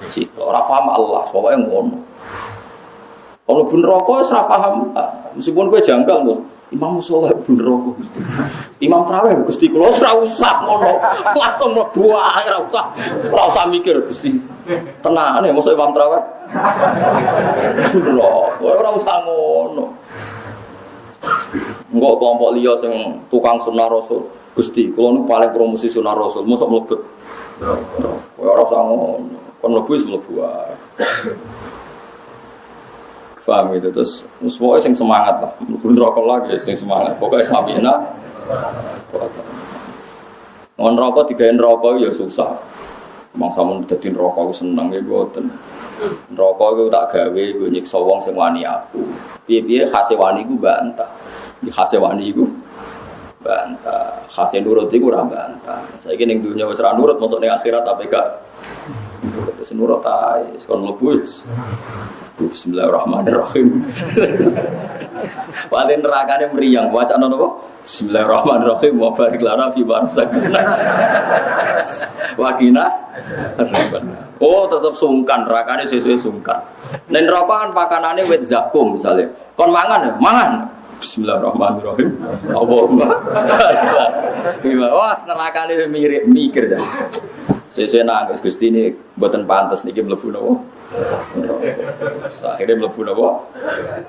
cita. Ora paham Allah, pokoke ngono. Kalau bun rokok ora paham, meskipun kowe janggal lho. Imam sholat bun rokok Gusti. Imam tarawih Gusti kula ora usah ngono. Langsung mlebu ae ora usah mikir Gusti. Tenane mosok imam tarawih. Bun rokok ora usah ngono. Enggak kelompok liya sing tukang sunah Rasul. Gusti, kula nu paling promosi sunah Rasul, mosok mlebet. Ora usah ngono. Kon mlebu wis mlebu wae. Paham gitu terus semua sing semangat lah. Mlebu neraka lagi sing semangat. Pokoke samina. Ngon rokok digawe neraka ya susah. Mangsa mun dadi neraka ku seneng ya mboten. Neraka iku tak gawe go nyiksa wong sing wani aku. Piye-piye khase wani iku bantah. Di khase wani iku bantah. Khase nurut iku ora bantah. Saiki ning dunya wis ora nurut, mosok ning akhirat tapi gak wis nurut ae, kon mlebu wis. Bismillahirrahmanirrahim. Wali nerakane mriyang wacana napa? Bismillahirrahmanirrahim wa barik lana fi barzakina. Wakina. Oh, tetep sungkan nerakane sesuai sungkan. Nek neraka kan pakanane wit zakum misale. Kon mangan ya, mangan. Bismillahirrahmanirrahim. Allahumma. Wah, nerakane mirip mikir dah. Sesuai nangis Gusti ini mboten pantes niki mlebu napa? Akhirnya mlebu napa?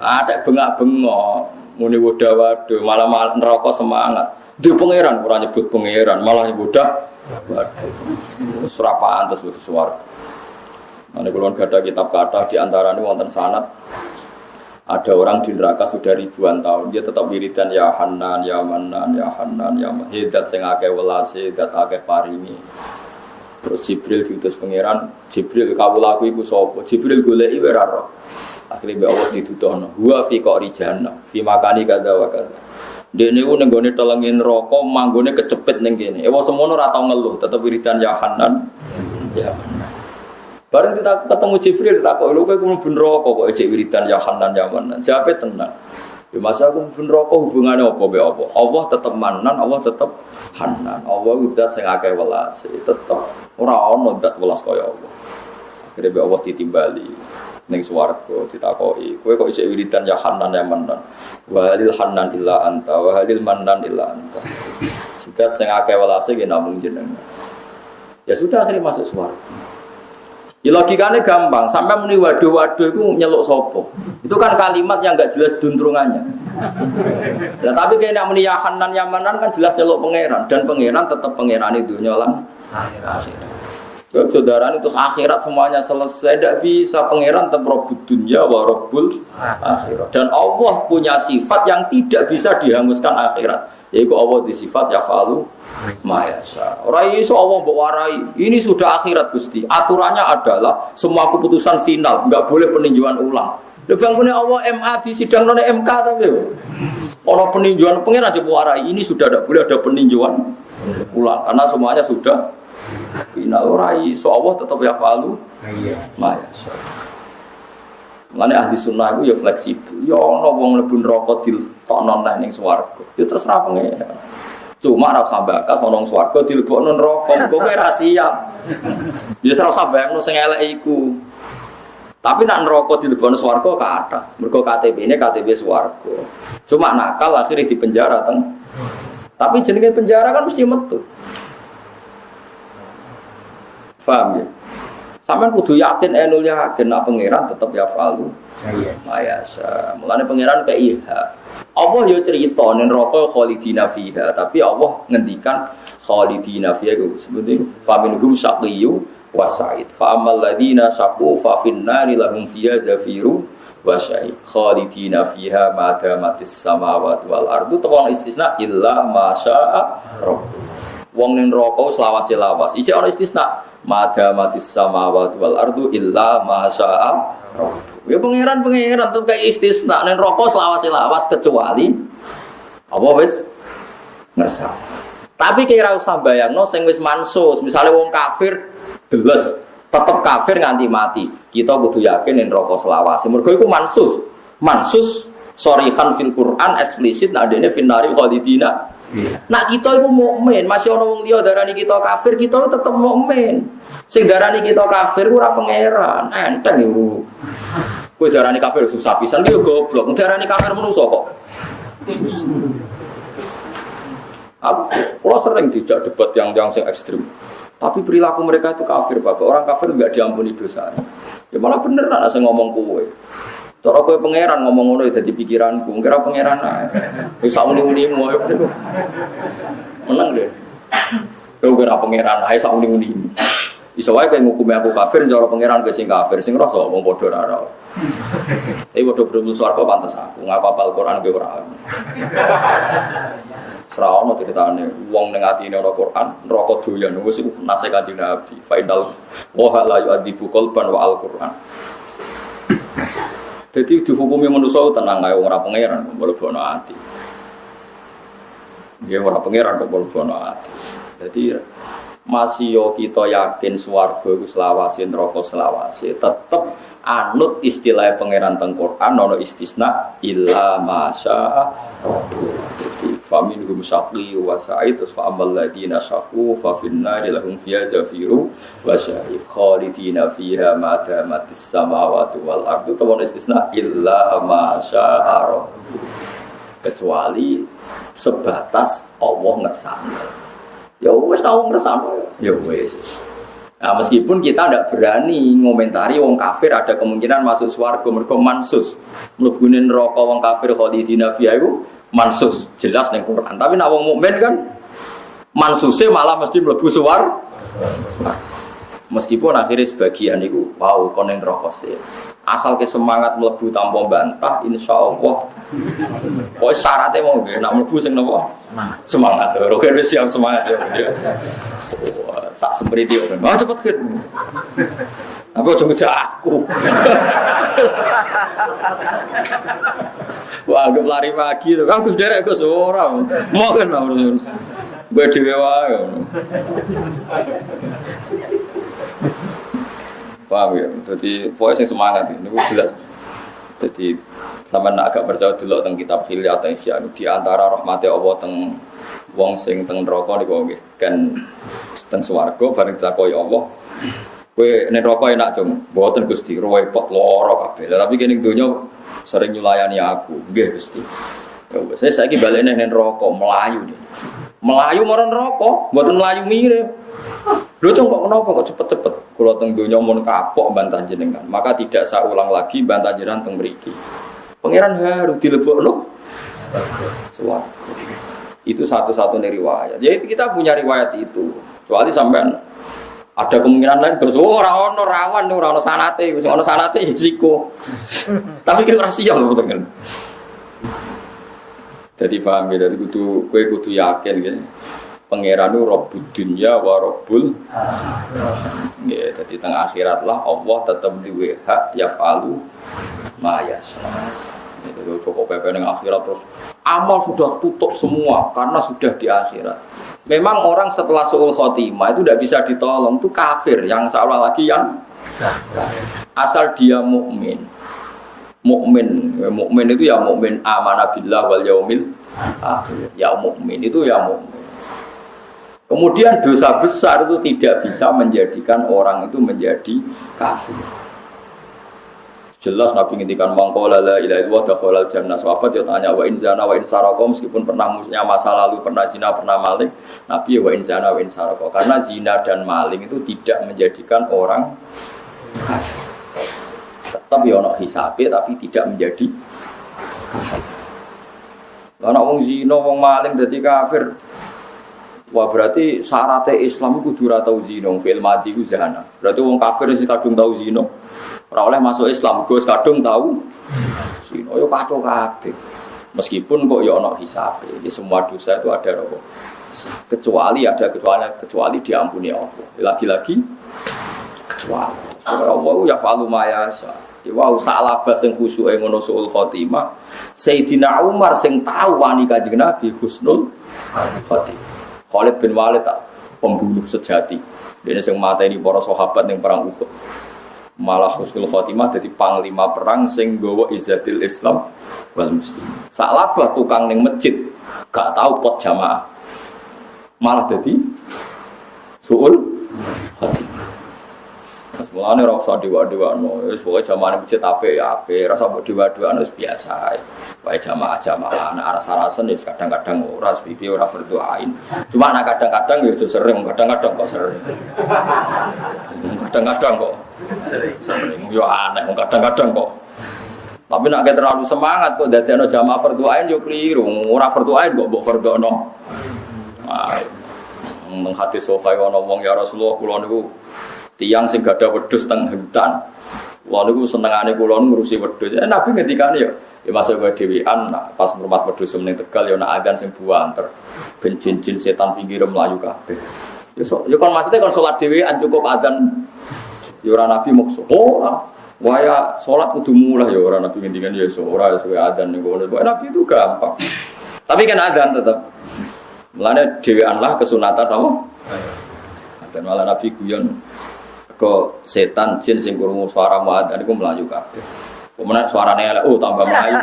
Ada bengak-bengok, muni wadah-waduh, malah neraka semangat. Di pangeran ora nyebut pangeran, malah nyebudah. Waduh. Ora pantes mlebu swarga. Nek kula gadah kitab kata di antarane wonten sanad ada orang di neraka sudah ribuan tahun, dia tetap wiridan ya Hanan, ya Manan, ya Hanan, ya Manan. Zat sing akeh welase, zat akeh paringi. Terus Jibril diutus pangeran, Jibril kawulaku iku sapa? Jibril goleki ora ora. Akhire mbek Allah ditutono, huwa fi qarijana, fi makani kadza wa kadza. Dene niku ning gone telenge neraka, manggone kecepit ning kene. Ewa semono ora tau ngeluh, tetep wiridan ya Hanan, ya Manan. Bareng kita ketemu Jibril takok, lho kowe mlebu neraka kok ejek wiridan ya Hanan ya Manan. Jawabe tenang. Ya masa aku mlebu neraka hubungane apa mbek apa? Allah tetep Manan, Allah tetep Hanan. Allah udah sing akeh welas, tetep ora ono zat welas kaya Allah. Akhire mbek Allah ditimbali ning swarga ditakoki, kowe kok isih wiridan ya Hanan ya Manan. Wa halil Hanan illa anta, wa halil Manan illa anta. Zat sing akeh welase ge namung jenengan. Ya sudah akhirnya masuk swarga. Ya logikanya gampang, sampai muni waduh-waduh itu nyeluk sopo. Itu kan kalimat yang enggak jelas duntrungannya. Nah, tapi kayak muni ya Hanan ya Manan kan jelas nyeluk pangeran, dan pangeran tetap pangeran itu nyolang akhirat. Saudara itu akhirat semuanya selesai, tidak bisa pangeran tetap Rabbud dunya wa Rabbul akhirat. Dan Allah punya sifat yang tidak bisa dihanguskan akhirat. Yaitu Allah di sifat yafalu mayasa. Ora iso Allah mbok warai. Ini sudah akhirat Gusti. Aturannya adalah semua keputusan final, enggak boleh peninjauan ulang. Lha bang punya Allah MA di sidang none MK tapi ora peninjauan pengen aja warai. Ini sudah tidak boleh ada peninjauan ulang karena semuanya sudah final. Ora iso Allah tetap yafalu mayasa. Mulane ahli sunnah itu ya fleksibel. Ya ana wong mlebu neraka diltokno nang ning swarga. Ya terserah pengen. Cuma ora usah bakas ana ning swarga dilebokno neraka, kowe ora siap. Ya ora usah bayangno sing elek iku. Tapi nek neraka dilebokno swarga kathah. Mergo KTP-ne KTP swarga. Cuma nakal akhirnya di penjara teng. Tapi jenenge penjara kan mesti metu. Paham ya? Sampeyan kudu yakin enul yakin nek pangeran tetep ya falu. Mayasa. Mulane pangeran ke iha. Allah ya cerita ning neraka khalidina fiha, tapi Allah ngendikan khalidina fiha iku sebenarnya faminhum syaqiyyu wa sa'id. Fa ammal ladina syaqu fa fin nari lahum fiha zafiru wa sa'id. Khalidina fiha ma damatis samawati wal ardu. Tawang istisna illa ma syaa rabb. Wong ning neraka selawase lawas. Iki ana istisna madamatis samawati wal ardu illa ma syaa rabb. Ya pangeran tuh kayak istisna ning neraka selawase lawas kecuali apa wis ngersah. Tapi kira usah bayangno sing wis mansus, misale wong kafir deles tetep kafir nganti mati. Kita kudu yakin ning neraka selawase. Mergo iku mansus. Mansus shorihan fil Quran eksplisit nek dene finari khalidina. Nak kita itu mukmin, masih ana wong liya darani kita kafir, kita tetep mukmin. Sing darani kita kafir ora pangeran, enteng iku. Kowe darani kafir susah pisan ki yo goblok, darani kafir manusa kok. Aku sering dijak debat yang sing ekstrem. Tapi perilaku mereka itu kafir, Bapak. Orang kafir enggak diampuni dosanya. Ya malah bener nek sing ngomong kowe. Cara kowe pangeran ngomong ngono dadi pikiranku, kira pangeran ae. Wis sak muni-munimu ae. Menang deh. Kowe kira pangeran ae sak muni-munimu. Iso wae kowe ngukumi aku kafir, cara pangeran kowe sing kafir, sing rasa wong padha ora ora. Tapi padha berumur swarga pantes aku, ngapal Al-Qur'an kowe ora. Serawono ceritane wong ning atine ora Quran, neraka doyan wis iku nase Kanjeng Nabi. Faidal wa la yu'adibu qalban wa al-Qur'an. Jadi dihukumi manusia tenang ae ora pangeran kok mlebono ati. Ya ora pangeran kok mlebono ati. Jadi masih yo kita yakin swarga iku selawase neraka selawase tetep anut istilah pangeran teng Quran ono istisna illa masya faminhum syaqi wa sa'id fa amal ladina syaqu fa finnar lahum fiha zafiru wa syahiq khalidina fiha ma damatis samawati wal ardu tawon istisna illa masya kecuali sebatas Allah ngersane ya wis tau ngersane ya wis. Nah, meskipun kita tidak berani ngomentari wong kafir ada kemungkinan masuk swarga mergo mansus. Mlebune neraka wong kafir khalidina fiha iku mansus, jelas ning Quran. Tapi nek wong mukmin kan mansuse malah mesti mlebu swarga. Meskipun akhirnya sebagian iku wow kon ning neraka sih. Asal ke semangat mlebu tanpa bantah insyaallah. Pokoke syaratnya mau nggih nek mlebu sing napa? Semangat. Roker wis siap semangat ya. Tak seperti itu kan, cepet kan? Apa cuma aku? Wah, gue lari pagi tu, aku derek ke seorang, mau kan harus gue dibawa. Paham ya? Jadi pokoknya semangat ini, gue jelas. Jadi sama nak agak percaya dulu tentang kitab Hilya atau Isya di antara rahmati Allah tentang wong sing teng neraka niku nggih kan teng swarga bareng ditakoki Allah kowe nek neraka enak cung mboten Gusti repot lara kabeh tapi kene donya sering nyulayani aku nggih Gusti ya wis saiki bali nang neraka melayu marang neraka mboten melayu mirip lho cung kok kenapa kok cepet-cepet kula teng donya mun kapok mbantah jenengan maka tidak saya ulang lagi mbantah jenengan teng mriki pangeran harus dilebokno swarga. Itu satu-satunya riwayat. Jadi kita punya riwayat itu. Kecuali sampean ada kemungkinan lain bersuara ono rawan ora ono sanate, wis ono sanate risiko. Tapi kita ora siap lho tenan. Jadi paham ya dari kudu kowe kudu yakin gitu. Pangeran itu Rabbud dunya wa Rabbul nggih, dadi teng akhirat lah Allah tetep duwe hak yaf'alu ma yasha. Itu cukup pepe ning akhirat terus amal sudah tutup semua karena sudah di akhirat. Memang orang setelah suul khotimah itu tidak bisa ditolong, itu kafir yang seolah lagi yang asal dia mukmin. Mukmin itu ya mukmin amanah billah wal yaumil akhir. Ya mukmin itu ya mukmin. Kemudian dosa besar itu tidak bisa menjadikan orang itu menjadi kafir. Jelas Nabi ngintikan mangkola la ilaha illallah dakhalal jannah. Sahabat dia tanya wa in zana wa in sarqa meskipun pernah musuhnya masa lalu pernah zina pernah maling Nabi wa in zana wa in sarqa karena zina dan maling itu tidak menjadikan orang kafir. Tetap ya ono hisabe tapi tidak menjadi kafir. Ana wong zina wong maling dadi kafir. Wah berarti syaratnya Islam itu kudu ora tau zina fil mati ku zina. Berarti wong kafir sing kadung tau zina ora oleh masuk Islam, Gus kadung tahu. Sino yo kacau kabeh. Meskipun kok yo ana hisabe. Di semua dosa itu ada apa? Kecuali diampuni Allah. Lagi-lagi kecuali. Allah ya falu mayasa. Wa salah bas sing khusyuke ngono suul khotimah. Sayyidina Umar sing tahu wani Kanjeng Nabi husnul khotimah. Khalid bin Walid pembunuh sejati. Dene sing mateni para sahabat ning perang Uhud. Malah husnul khotimah jadi panglima perang sing nggawa izzatil Islam wal muslimin. Salabah tukang ning masjid gak tahu pot jamaah. Malah jadi suul khotimah. Mulane ora usah dewa-dewano, wis pokoke jamaah masjid apik ya apik, ora usah dewa-dewano wis biasa ae. Wae jamaah-jamaah ana aras-arasen wis kadang-kadang ora pipi ora berdoain. Cuma ana kadang-kadang ya aja sering, kadang-kadang kok sering. Kadang-kadang kok sering yo aneh kadang-kadang kok Tapi nak terlalu semangat kok dadekno jamaah fardhu ain yo keliru. Ora fardhu ain kok mbok fardhono. Nang hadis sahih ana wong ya Rasulullah kula niku tiyang sing gadah wedhus teng hutan. Kula niku senengane kula ngurusi wedhus. Nabi ngendikane ya masuk ke dhewean pas ngrumat wedhus ning Tegal ya nak adzan sing buanter. Ben jin-jin setan pinggir mlayu kabeh. Ya kon maksudnya kon salat dhewean cukup adzan. Ya ora Nabi maksud. Ora. Waya salat kudu mulai ya ora Nabi ngendikan ya ora suwe adzan niku. Nabi itu gampang. Tapi kan adzan tetap. Mulane dhewean lah kesunatan apa? Dan malah Nabi guyon kok setan jin sing krungu suara muadzin iku mlayu kabeh. Kemudian suarane elek tambah mlayu.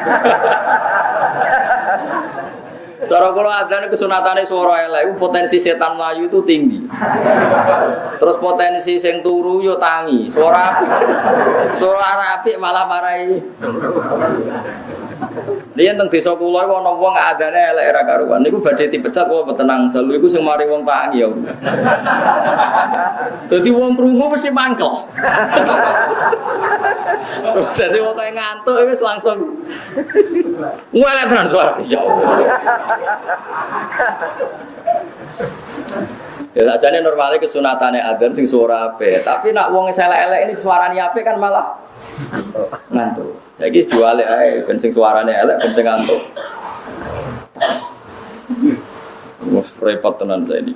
Cara kula adzan kesunatane suara elek iku potensi setan mlayu itu tinggi. Terus potensi sing turu yo tangi, suara apik. Suara apik malah marahi. Riyen teng desa kula iku ana wong adzane elek ra karuan. Niku badhe dipecat kok tenang, jalu iku sing mari wong tangi ya. Dadi wong krungu mesti mangkel. Dadi wong kaya ngantuk wis langsung ngelek tenan suara. Ya Allah. Ya sajane normale kesunatane adzan sing suara apik, tapi nak wong elek-elek ini suarane apik kan malah ngantuk. Saiki jual ae ben sing suarane elek ben sing ngantuk. Wes repot tenan saiki.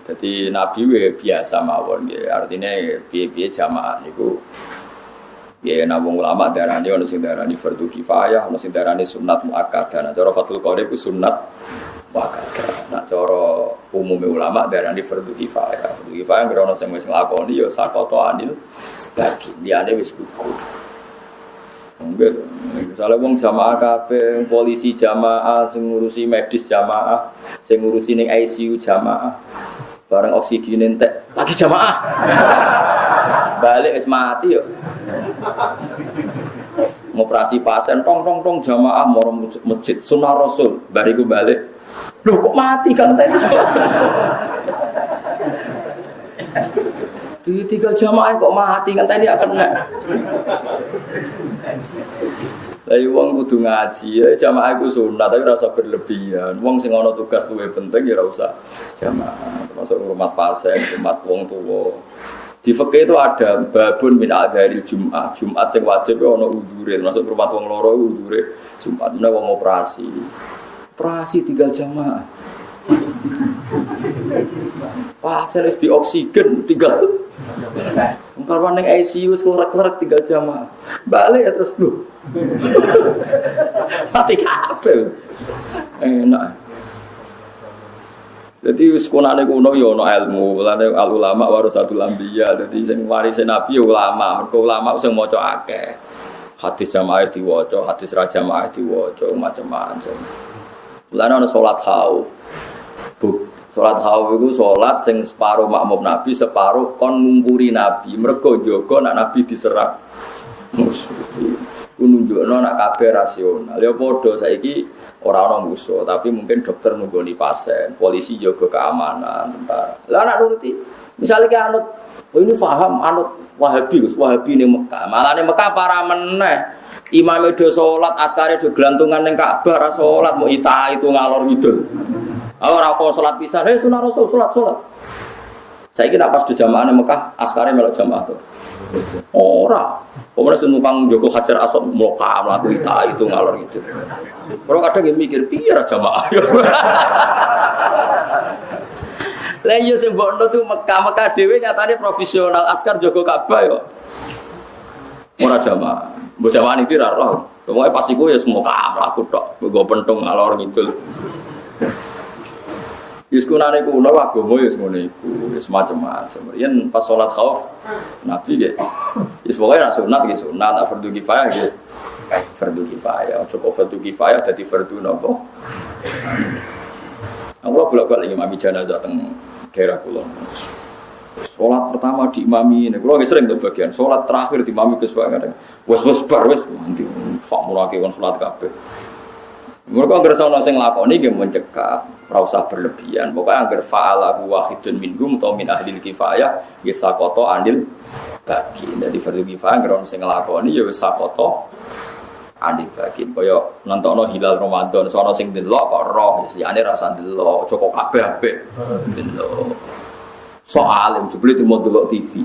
Dadi nabi biasa mawon nggih. Artine piye-piye jamaah niku ya nabung ulama darani ono sing darani fardhu kifayah, ono sing darani sunat muakkadah. Nah cara Fathul Qorib ku sunat muakkadah. Nah cara umume ulama darani fardhu kifayah. Fardhu kifayah ngrono sing wis nglakoni ya sakoto anil bagi. Liyane wis gugur. Enggak, misalnya wong jamaah kabeh, polisi jamaah, sing ngurusi medis jamaah, sing ngurusi ning ICU jamaah, bareng oksigen entek, lagi jamaah. Balik wis mati yo. Ngoperasi pasien tong jamaah moro masjid sunah Rasul, bariku balik. Loh kok mati kan tadi? Tiga jamaah kok mati kan tadi akan kena. Lah wong kudu ngaji ya jamaah iku sunat tapi ora usah berlebihan. Wong sing ana tugas luwih penting ya ora usah jamaah. Termasuk rumah pasien, rumah wong tuwa. Di fikih itu ada babun min adzharil Jumat. Jumat sing wajib ya ana uzure. Masuk rumah wong loro uzure Jumat menawa wong operasi. Operasi tinggal jamaah. Pasien wis di oksigen tinggal. Karwan ning ICU wis klerak-klerak tinggal jamaah. Balik ya terus lho. Mati kabeh. Enak. Jadi wis konane kuno ya ana ilmu, lane al ulama warasatul anbiya. Dadi sing warise nabi ya ulama, mergo ulama sing maca akeh. Hadis jamaah diwaca, hadis ra jamaah diwaca, macam-macam. Lane ana salat khauf. Salat khauf iku salat sing separo makmum nabi, separo kon ngumpuri nabi. Mergo njaga nek nabi diserang musuh. Nunjukno nak kabeh rasional. Ya padha saiki ora ana musuh, tapi mungkin dokter nunggoni pasien, polisi jaga keamanan, tentara. Lah nak nuruti. Misale ki anut, oh ini paham anut Wahabi, Gus. Wahabi ning Mekah. Malah ning Mekah para meneh. Imame do salat, askare do glantungan ning Ka'bah ra salat, mau ita itu ngalor ngidul. Ora apa salat pisan, sunah Rasul salat. Saiki nak pas do jamaah ning Mekah, askare melok jamaah to. Ora. Kemudian senukang Joko Hajar Aswad mloka mlaku ita itu ngalor gitu. Kalau kadang mikir piye ra jamaah. Lah yo sing mbokno tuh Mekah dhewe nyatane profesional askar Joko Ka'bah yo. Ora jamaah. Mbok jamaah iki ra roh. Pokoke pas iku ya semua mlaku tok. Nggo pentung ngalor ngidul. Diskunane kuno agama ya ngono iku, wis macam-macam. Yen pas salat khauf Nabi nggih. Wis pokoke nek sunat nggih sunat, nek fardhu kifayah nggih fardhu kifayah. Cukup fardhu kifayah dadi fardhu napa? Aku bolak-balik imami jenazah teng daerah kula. Salat pertama diimami, nek kula sering untuk bagian salat terakhir diimami Gus Bang. Wis bar wis nanti sakmunake kon salat kabeh. Mereka ngerasa orang yang lakoni dia mencegah, rasa berlebihan. Pokoknya agar fa'alahu wahidun minhum atau min ahlil kifayah, ya sakoto anil bagi. Jadi fardu kifayah kira sing nglakoni ya wis sakoto ane bagi. Kaya nontono hilal Ramadan sono sing delok kok roh liyane rasa delok, cukup kabeh apik. Delok. Soalim jebule mau delok TV.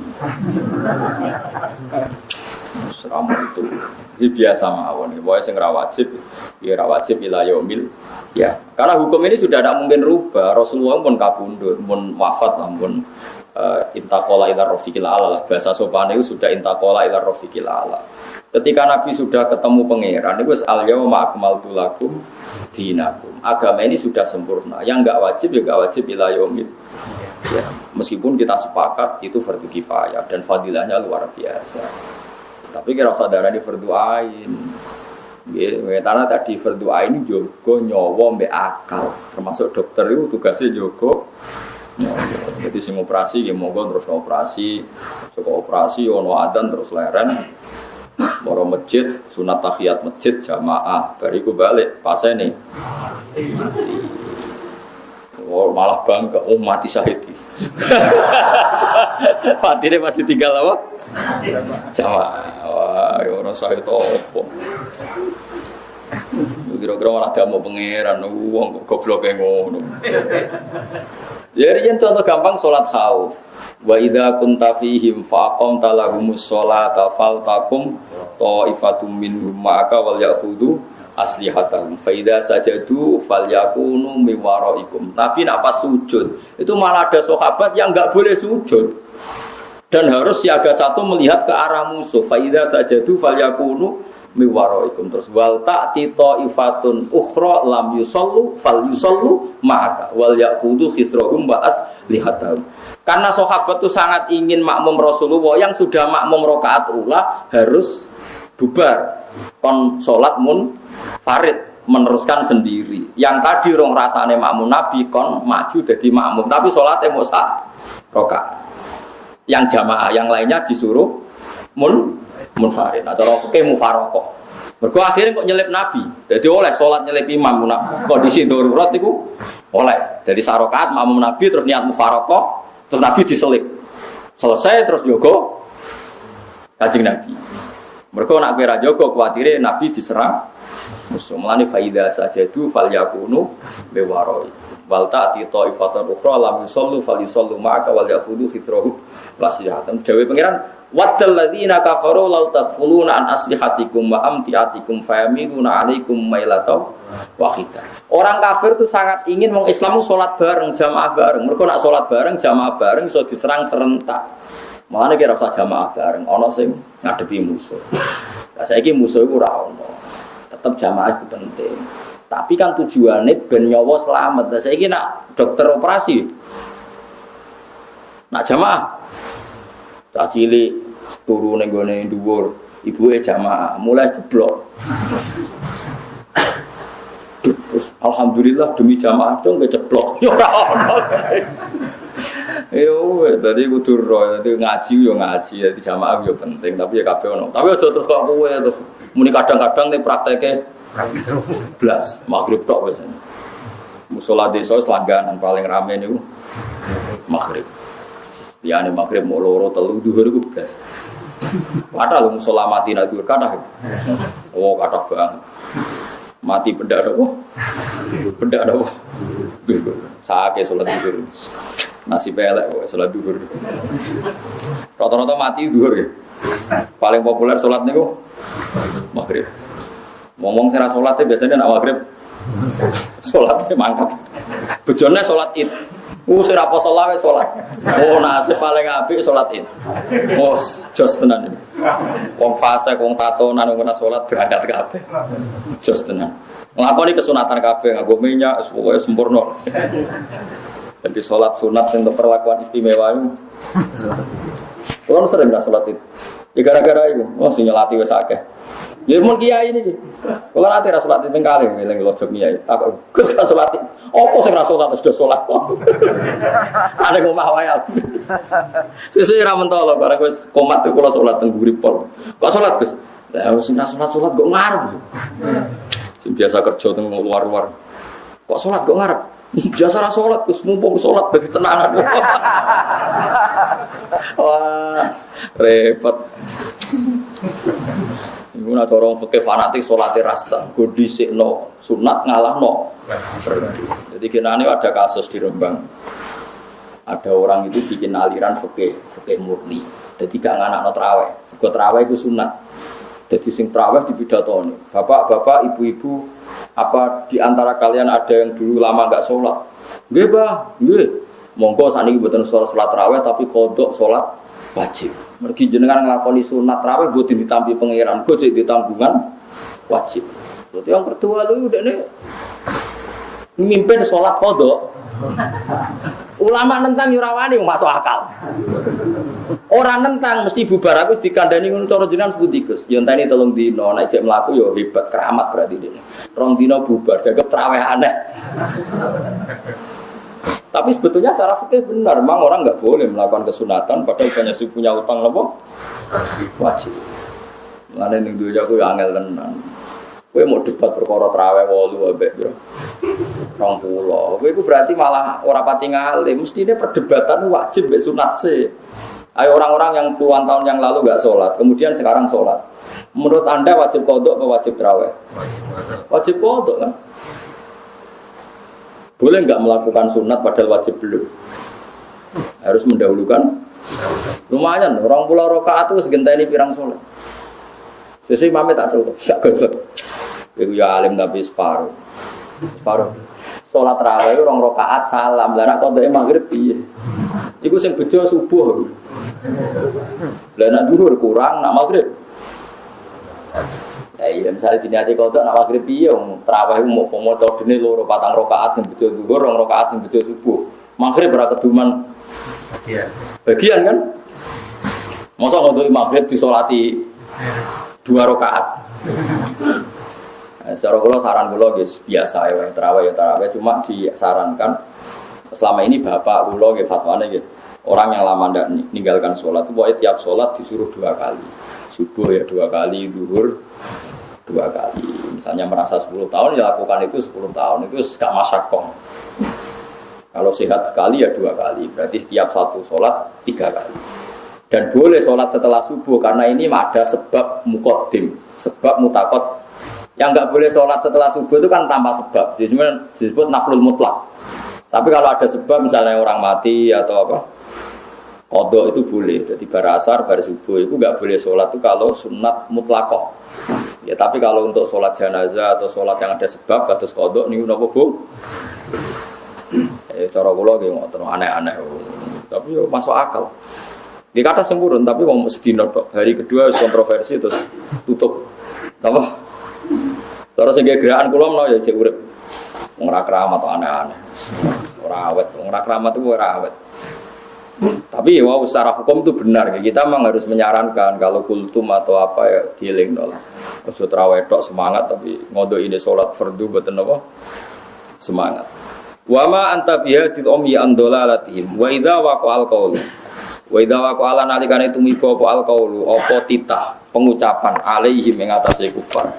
Selama itu biasa mawon. Pokoke sing ra wajib ya ra wajib ila yaumil ya. Karena hukum ini sudah tidak mungkin rubah. Rasulullah pun kabundut, pun wafat pun intaqala ila rafiqil ala. Bahasa sopan itu sudah intaqala ila rafiqil ala. Ketika Nabi sudah ketemu pangeran, itu al yauma akmaltu lakum dinakum. Agama ini sudah sempurna. Yang enggak wajib ya enggak wajib ila yaumil ya. Meskipun kita sepakat itu fardu kifayah dan fadilahnya luar biasa. Tapi kira saudara di fardu ain. Nggih, karena tadi fardu ain jogo nyawa mbek akal. Termasuk dokter itu tugasnya jogo nyawa. Jadi sing operasi nggih monggo terus operasi. Cukup operasi ono adzan terus leren. Moro masjid, sunat tahiyat masjid jamaah. Bariku balik pasene. Oh, malah bangga mati syahid. Fatine masih tinggal apa? Jamaah. Wah, orang syahid opo. Kira-kira malah damu pangeran wong goblok ngono. Jadi yang contoh gampang salat khauf. Wa idza kunta fihim faqamta lahumus sholata faltakum ta'ifatum minhum ma'aka wal ya'khudhu aslihatahum fa idza sajadu falyakunu min waraikum. Nabi nak pas sujud itu malah ada sahabat yang enggak boleh sujud dan harus siaga satu melihat ke arah musuh. Fa idza sajadu falyakunu min waraikum. Terus wal ta'ti ta'ifatun ukhra lam yusallu falyusallu ma'aka wal ya'khudhu khitrahum wa aslihatahum. Karena sahabat itu sangat ingin makmum Rasulullah yang sudah makmum rakaat ula harus bubar kon salat farid meneruskan sendiri. Yang tadi rong rasane makmum Nabi kon maju jadi makmum tapi salate mau sak rakaat. Yang jamaah yang lainnya disuruh munfarid atau fikih mufaraqah. Mergo akhirnya kok nyelip Nabi. Jadi oleh salat nyelip imam kondisi darurat iku oleh. Jadi sak rakaat makmum Nabi terus niat mufaraqah terus Nabi diselip. Selesai terus jogo Kanjeng Nabi. Mergo nak kira jogo kuwatire Nabi diserang musuh. Mulane faida sajadu falyakunu biwaroi. Wal ta'ti ta'ifatan ukhra lam yusallu falyusallu ma'aka wal ya'khudhu fitrahu lasihatan. Dewe pangeran waddal ladzina kafaru law taghfuluna an aslihatikum wa amtiatikum fayamiluna 'alaikum mailatan wahidah. Orang kafir itu sangat ingin wong Islam salat bareng, jamaah bareng. Mergo nak salat bareng, jamaah bareng iso diserang serentak. Makane kira usah jamaah bareng, ana sing ngadepi musuh. Lah saiki musuh iku ora ono. Tetep jamaah itu penting. Tapi kan tujuannya ben nyawa selamat. Lah saiki nak dokter operasi. Nak jamaah. Tak cilik turu ning gone dhuwur, ibuke jamaah mulai jeblok. Terus alhamdulillah demi jamaah dong gak jeblok. Ya ora ono. Yo, tadi kudu ro, tadi ngaji yo ngaji, jadi jamaah yo penting, tapi ya kabeh ono. Tapi aja terus kok kowe terus muni kadang-kadang ning prakteke blas, magrib tok wis. Musala desa selangganan paling rame niku magrib. Liyane magrib mau loro telu dhuwur iku blas. Padahal musala mati nak dhuwur kathah. Oh, kathah banget. Mati benda apa? Benda apa? Saake salat dhuwur. Nasib elek kok salat dhuwur. Rata-rata mati dhuwur ya. Paling populer salat niku magrib. Ngomong sira salate biasanya nak magrib. Salate mangkat. Bojone salat Id. Sing ra poso lawe salat. Oh, nasib paling apik salat Id. Mos jos tenan. Wong fase wong tatonan wong salat berangkat kabeh. Jos tenan. Nglakoni kesunatan kabeh nganggo minyak pokoke sempurna. Jadi sholat sunat yang perlakuan istimewa itu. Kalau sering nggak sholat itu, ya gara-gara itu, masih nyelati wes akeh. Ya mun kiai ini, kalau nanti sholat itu pengkali, ngiling lojok kiai. Aku gus kan sholat itu, apa sih sholat sudah sholat? Ada ngomah wayal. Sesuai ramen tolong, karena gus komat tuh kalau sholat tengguri pol. Kok sholat gus? Lah sing sholat kok ngarep. Sing biasa kerja teng luar-luar. Kok sholat kok ngarep? Biasa sholat, terus mumpung sholat bagi tenangan. Wah, Repot. Iku nak orang fikih fanatik salate rasa, go dhisikno sunat ngalahno. Jadi kenane ada kasus di Rembang. Ada orang itu bikin aliran fikih murni. Jadi gak nganakno traweh. Mergo traweh iku sunat. Jadi sing traweh dipidatoni. Bapak-bapak, ibu-ibu, apa di antara kalian ada yang dulu lama enggak sholat? Nggih, Bah. Nggih. Monggo sakniki mboten sholat traweh tapi kodok sholat wajib. Mergi jenengan nglakoni sunat traweh mboten ditampi pangeran, go cek ditanggungan wajib. Jadi yang kedua lu udah nih mimpin sholat kodok. Ulama nentang yurawani masuk akal. Orang nentang mesti bubar aku dikandani ngono cara jenengan sepundi Gus. Ya enteni 3 dina nek cek mlaku ya hebat keramat berarti dene. 2 dina bubar dianggap traweh aneh. Tapi sebetulnya secara fikih benar, memang orang enggak boleh melakukan kesunatan padahal banyak sing punya utang napa? Wajib. Lan ning duwe aku ya angel tenan. Kowe mau debat perkara traweh 8 ambek piro? 20. Kowe iku berarti malah ora pati ngalim, mestine perdebatan wajib mbek sunat sih. Ayo orang-orang yang puluhan tahun yang lalu enggak sholat, kemudian sekarang sholat. Menurut Anda wajib qodok atau wajib traweh? Wajib qodok kan? Boleh enggak melakukan sunat padahal wajib belum? Harus mendahulukan. Lumayan, orang pulau rakaat itu segenteni pirang sholat. Jadi imamnya tak cukup, tak gosok. Iku ya alim tapi separuh. Sholat tarawih orang rakaat salam, lah nek kodoke maghrib piye? Iku sing bejo subuh. Lah nek dhuwur kurang, nak maghrib. Ya iya misalnya diniati kodok nak maghrib piye wong tarawih mau metodene loro 4 rakaat sing bejo dhuwur, 2 rakaat sing bejo subuh. Maghrib ora keduman. Bagian kan? Masa ngodoki maghrib disolati 2 rakaat. Secara kula saran kula guys biasa ya tarawih cuma disarankan selama ini bapak kula nggih fatwane nggih orang yang lama ndak ninggalkan sholat pokoke tiap sholat disuruh 2 kali. Subuh ya 2 kali, zuhur 2 kali. Misalnya merasa 10 tahun ya lakukan itu 10 tahun itu gak masyakoh. Kalau sehat sekali ya 2 kali, berarti tiap satu sholat 3 kali. Dan boleh sholat setelah subuh karena ini ada sebab muqaddim, sebab mutakot. Yang enggak boleh sholat setelah subuh itu kan tanpa sebab, disebut naflul mutlak. Tapi kalau ada sebab misalnya orang mati atau apa, qadha itu boleh. Jadi bar asar, bar subuh itu enggak boleh sholat itu kalau sunat mutlakoh. Ya tapi kalau untuk sholat jenazah atau sholat yang ada sebab kados qadha niku napa Bu? Cara kula nggih ngoten aneh-aneh. Tapi yo masuk akal. Di kata sempurna tapi wong sedina tok. Hari kedua kontroversi terus tutup. Apa? Terus sing gerakan kula menawa ya cek urip. Wong ora keramat aneh-aneh. Ora awet, wong ora keramat itu ora awet. Tapi ya wow, secara hukum itu benar. Kita memang harus menyarankan kalau kultum atau apa ya dielingno lah. Ojo traweh tok semangat tapi ngodo ini salat fardu mboten apa? Semangat. Wa ma anta bihadil ummi an dalalatihim wa idza waqa'al qaul. Wa idza waqa'ala nalikane tumiba apa al qaulu apa titah pengucapan alaihim ing atase kufar.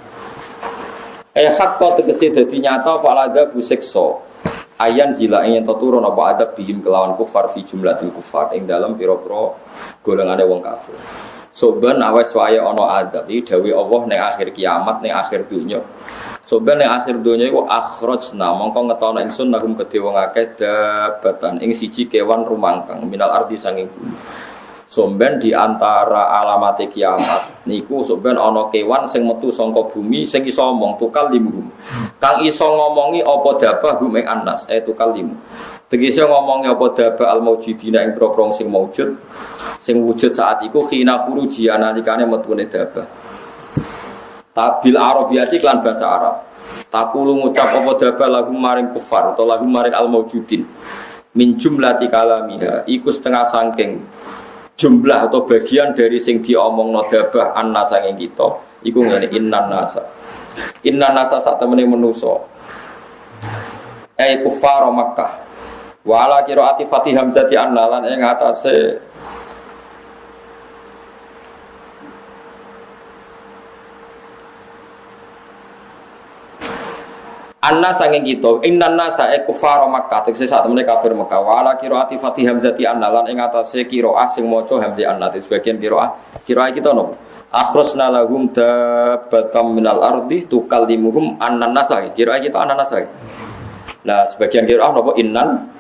Hakka tegese dadi nyata apa ada busiksa. Ayan jila ing ento turun apa adab bihim kelawan kufar fi jumlatil kufar ing dalam pira-pira golongane wong kafir. Soban awes wae ana adab iki dawuh Allah ning akhir kiamat ning akhir dunya. Soban ning akhir dunya iku akhrajna mongko ngetono ingsun nagum gedhe wong akeh dabatan ing siji kewan rumangkang minal ardi sanging bumi. Somben di antara alamate kiamat niku somben ana kewan sing metu saka bumi sing iso ngomong tukal limu. Kang iso ngomongi apa dabah hum ing anas tukal limu. Tegese ngomongi apa dabah al maujidina ing pro-pro sing maujud sing wujud saat iku khina furuji analikane metune dabah. Tabil arabiyati lan bahasa Arab. Takulu ngucap apa dabah lagu maring kufar atau lagu maring al maujudin. Min jumlati kalamiha iku setengah sangking jumlah atau bagian dari sing diomongno dabah annasa ing kita iku ngene innan nasa sak temene manusa kufar Makkah wa ala qiraati Fatih Hamzati annalan ing atase Anna sanging kita innan nasa kufar Makkah tegese sak temene kafir Makkah wala qiraati Fatih Hamzati anna lan ing atase qiraah sing maca Hamzah anna sebagian qiraah kita nopo akhrasna lahum dabbatam minal ardi tukallimuhum annan nasa qiraah kita annan nasa. Nah sebagian qiraah nopo innan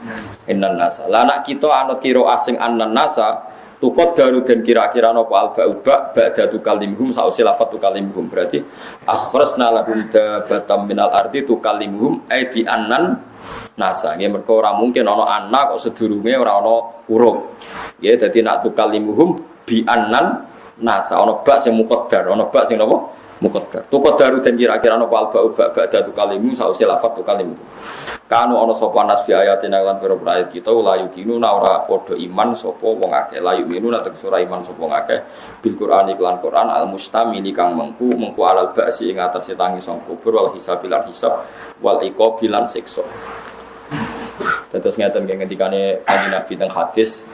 nasa. Lah nak kita anut qiraah sing annan nasa tukot daru dan kira-kira nopo alba ba'da tukallimuhum sausi lafat tukallimuhum berarti akhrasna lahum dabatam minal ardi tukallimuhum ai bi annan nasa nggih mergo ora mungkin ana anak kok sedurunge ora ana huruf nggih dadi nak tukallimuhum bi annan nasa ana ba sing muqaddar ana ba sing napa muqaddar tukot daru dan kira-kira nopo alba ba'da tukallimuhum sausi lafat tukallimuhum kanu ana sapa nas bi ayatina lan pira ayat kita la yukinu ora padha iman sapa wong akeh la yukinu nek ora iman sapa wong akeh bil Qur'an iklan Qur'an al mustamili kang mengku alal ba'si ing atase tangi sang kubur wal hisabil hisab wal iqabil lan siksa. Terus ngeten ngendikane kanjeng Nabi teng hadis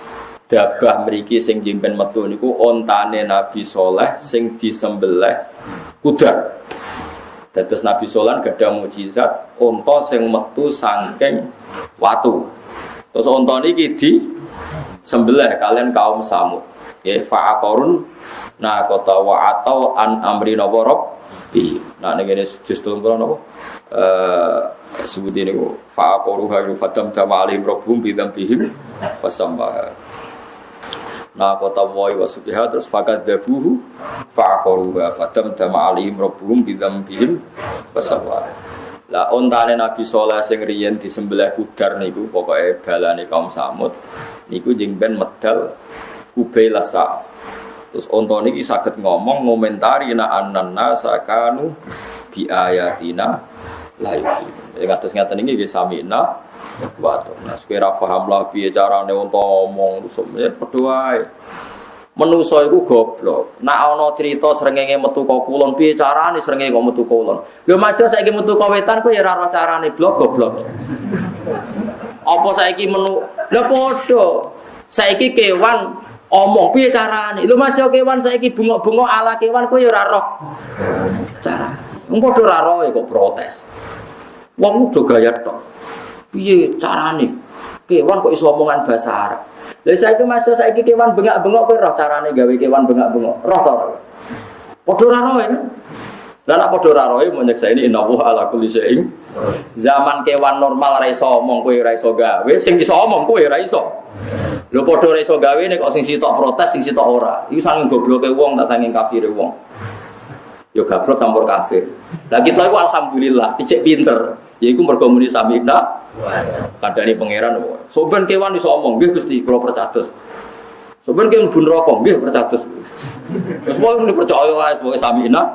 dabah mriki sing jimpen metu niku ontane Nabi saleh sing disembelih kudar. Terus Nabi Solan gak ada mukjizat unta sing metu saking watu. Terus unta niki di sembelih kalian kaum Samud. Ya fa'aqarun na kota wa atau an amri napa rabbi. Nah ngene justru napa sebut ini fa'aqaru hayu fatam tamali rabbum bidzambihim fasambah. Nah kota woi wasubiha terus fakat dabuhu fa'aqaruha fatam dama alihim rabbuhum bidzambihim fasawwa. Lah ontane Nabi saleh sing riyen disembelih kudar niku pokoke balane kaum Samud niku jeng ben medal kubailasa. Terus onta niki saged ngomong ngomentari na annana sakanu bi ayatina la yuqin. Kados ngaten iki nggih samina waduh, nah sekira paham lah piye carane unta ngomong rusuknya padha wae. Manusa iku goblok. Nek ana crita srengenge metu ka kulon piye carane srengenge kok metu ka kulon. Lho Mas saiki metu ka wetan kowe ya ora ora carane blok goblok. Apa saiki menu lha padha. Saiki kewan omong piye carane. Lho Mas kewan saiki bungok-bungok ala kewan kowe ya ora roh. Cara. Wong padha ora roh kok protes. Wong udah gaya tok. Piye carane? Kewan kok iso omongan bahasa Arab. Lah saiki masuk saiki kewan bengak-bengok kowe roh carane gawe kewan bengak-bengok. Roh to. Padha ora roh. Lah nek padha ora roh mau nyekseni innahu ala kulli syai'in. Zaman kewan normal ora iso omong kowe ora iso gawe, sing iso omong kowe ora iso. Lho padha ora iso gawe nek kok sing sitok protes sing sitok ora. Iku saking gobloke wong tak saking kafire wong. Yo gablok campur kafir. Lah kita iku alhamdulillah dicek pinter. Yaiku mergo muni samina kadane pangeran soben kewan iso omong nggih Gusti kula percados soben kewan bun rokok nggih percados wis pokoke muni percaya wae pokoke samina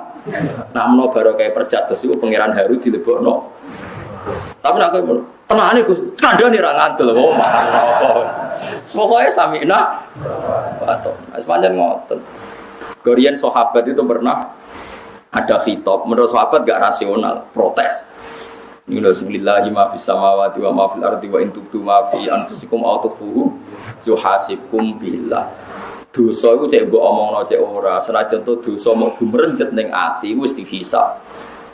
namno barokah percados iku pangeran haru dilebokno tapi nek kowe tenane Gus kandhane ra ngandel wong pokoke samina wato wis pancen ngoten Korean sahabat itu pernah ada khitab menurut sahabat gak rasional protes. Ini bismillah ma fis samawati wa ma fil ardi wa in tubdu ma fi anfusikum aw tukhfuhu yuhasibkum billah. Dosa iku cek mbok omongno cek ora, senajan to dosa mok gumrenjet ning ati wis dihisab.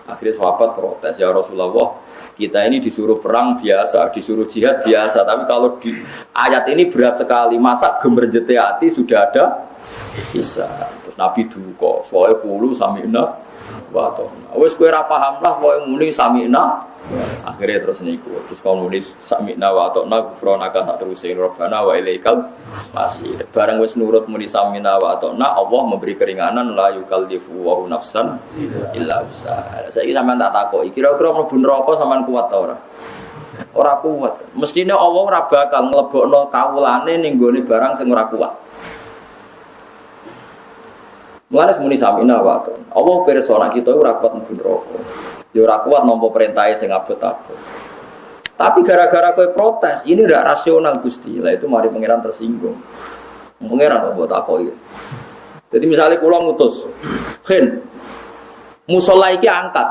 Akhirnya sahabat protes, ya Rasulullah, kita ini disuruh perang biasa, disuruh jihad biasa, tapi kalau di ayat ini berat sekali, masa gumrenjete ati sudah ada hisab. Terus Nabi duka, soalnya kulo samina wa ta'na. Wis kowe ora paham lah kowe muni samina. Akhirnya terus niku. Terus kalau muni samina wa ta'na gufranaka sak teruse Rabbana wa ilaikal masir. Bareng wis nurut muni samina wa ta'na, Allah memberi keringanan la yukallifu wa nafsan illa wus'aha. Saiki sampean tak takoki, kira-kira mlebu neraka sampean kuat ta ora? Ora kuat. Mestine Allah ora bakal nglebokno kawulane ning gone barang sing ora kuat. Mulane muni samina wa ta'na. Allah persona kita ora kuat mlebu neraka. Ya ora kuat nampa perintahe sing abot-abot. Tapi gara-gara kowe protes, ini ndak rasional Gusti. Lah itu mari pangeran tersinggung. Pangeran kok takoki. Jadi misalnya kula ngutus, "Khin, musala iki angkat."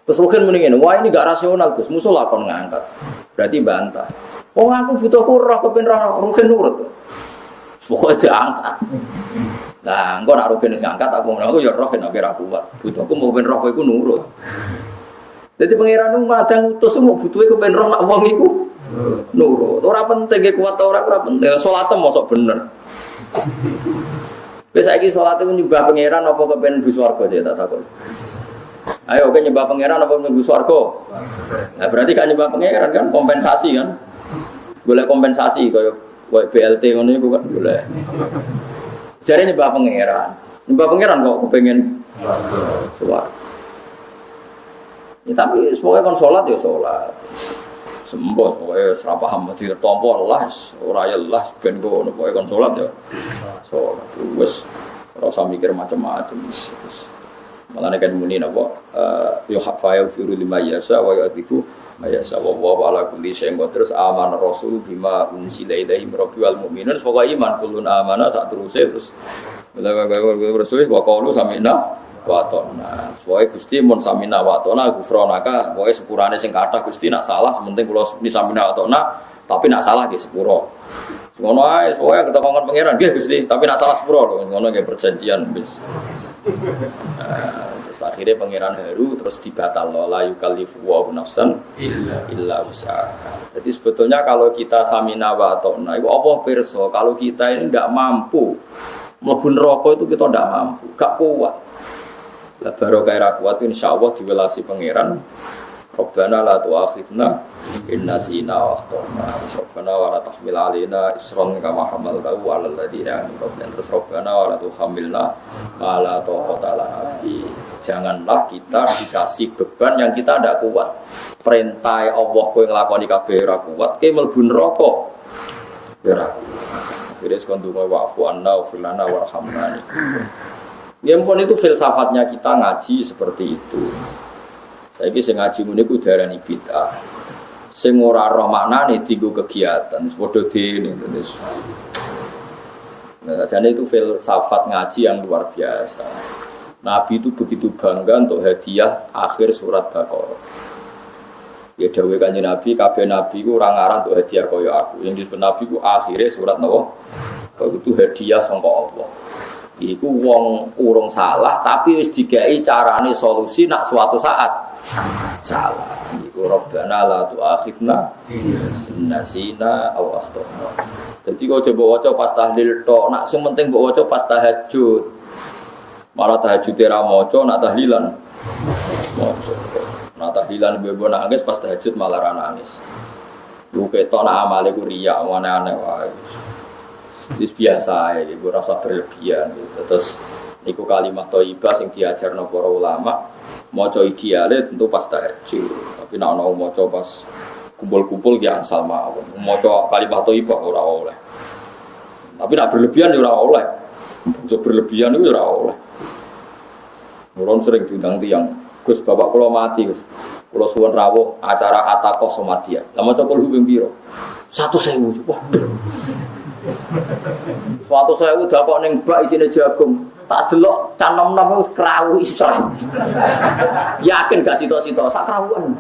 Terus Khin muni ngene, "Wah, ini enggak rasional, Gus. Musala kon ngangkat." Berarti bantah. "Oh, aku butuh roh, kepen roh, Khin nurut." Pokoke diangkat. Nah, engko nek Rukin wis ngangkat aku ya roh nek ora kuat. Butuhku mau ben roh kowe iku nurut. Jadi pangeran itu kadang ngutus mau butuhe kepen roh nak wong iku nurut. Ora penting ge kuat ora penting. Salate mosok bener. Wis saiki salate nyembah pangeran apa kepen mlebu swarga ya tak takon. Ayo oke nyembah pangeran apa mlebu swarga? Nah berarti kan nyembah pangeran kan kompensasi kan. Golek kompensasi kaya BLT ngono iku kan golek. Jare nyembah pangeran. Nyembah pangeran kok kepengin swarga. Ya, tapi semuanya kan sholat ya sholat. Sembah, pokoknya serah paham mati tertompo lah, raya lah, ben go, pokoknya kan sholat ya. Sholat, wes, rasa mikir macam-macam. Malah kan muni nabo, yo hakfaya firu lima yasa, wa yatifu ayasa, wa ala kulli syai'in terus aman rasul bima unsila ilaihi rabbil mu'minun, pokoknya iman kulun amana saat terus. Bila rasul wa qalu sami'na watona, soalnya Gusti mun samina watona gufronaka, soalnya sepurane sing kathah Gusti nak salah, sementing kula samina watona, tapi nak salah nggih sepuro. Ngono ae, soalnya ketokon pangeran nggih Gusti, tapi nak salah sepuro lho, ngono nggih perjanjian wis. Terus akhirnya pangeran haru terus dibatalno la yukallifu wa nafsan illa wus'aha. Jadi sebetulnya kalau kita samina watona, itu apa pirsa kalau kita ini ndak mampu mlebu neraka itu kita ndak mampu, gak kuat. Baru kaya kuat insyaallah diwelasi pangeran. Rabbana la tu'akhidna in nasina wa akhtana. Rabbana wa la tahmil alaina isran kama hamaltahu 'alal ladzina min qablina. Terus Rabbana wa la tuhammilna ma la taqata lana bihi. Janganlah kita dikasih beban yang kita tidak kuat. Perintah Allah kowe nglakoni kabeh ora kuat, kowe mlebu neraka. Ora. Akhire sekon donga wa'fu anna wa filana warhamna. Ya pun itu filsafatnya kita ngaji seperti itu. Saiki sing ngaji ngene ku darani bid'ah. Sing ora roh maknane dienggo kegiatan, padha dene terus. Nah, jadi itu filsafat ngaji yang luar biasa. Nabi itu begitu bangga untuk hadiah akhir surat Baqarah. Ya dawuh Kanjeng Nabi, kabeh nabi ku ora ngarang untuk hadiah kaya aku. Yang disebut Nabi ku akhire surat napa? Itu hadiah sangka Allah. Iku wong urung salah tapi wis digawe carane solusi nak suatu saat salah. Iku Rabbana la tu'akhidna in nasina aw akhtana. Dadi kok coba waca pas tahlil tok, nak sing penting mbok waca pas tahajud. Malah tahajud ora maca, nak tahlilan maca. Nak tahlilan bebo nangis pas tahajud malah ra nangis. Lu ketok nak amale ku riya aneh-aneh wae. Itu biasa ya, ibu rasa berlebihan gitu. Terus niku kalimat thayyibah sing diajarno para ulama, maca ideale tentu pas tahajud. Tapi nek ana maca pas kumpul-kumpul ya asal mawon. Maca kalimat thayyibah ora oleh. Tapi nek berlebihan ya ora oleh. Bisa berlebihan itu ora oleh. Mulane sering diundang tiyang, Gus bapak kula mati, Gus. Kula suwun rawuh acara Ataqah Somadia. Lah maca kula ping pira? 100.000. Waduh. Suatu saya udah kok neng bak isine jagung, tak delok canom-nom krawu iso. Yakin gak sito-sito sak krawuan.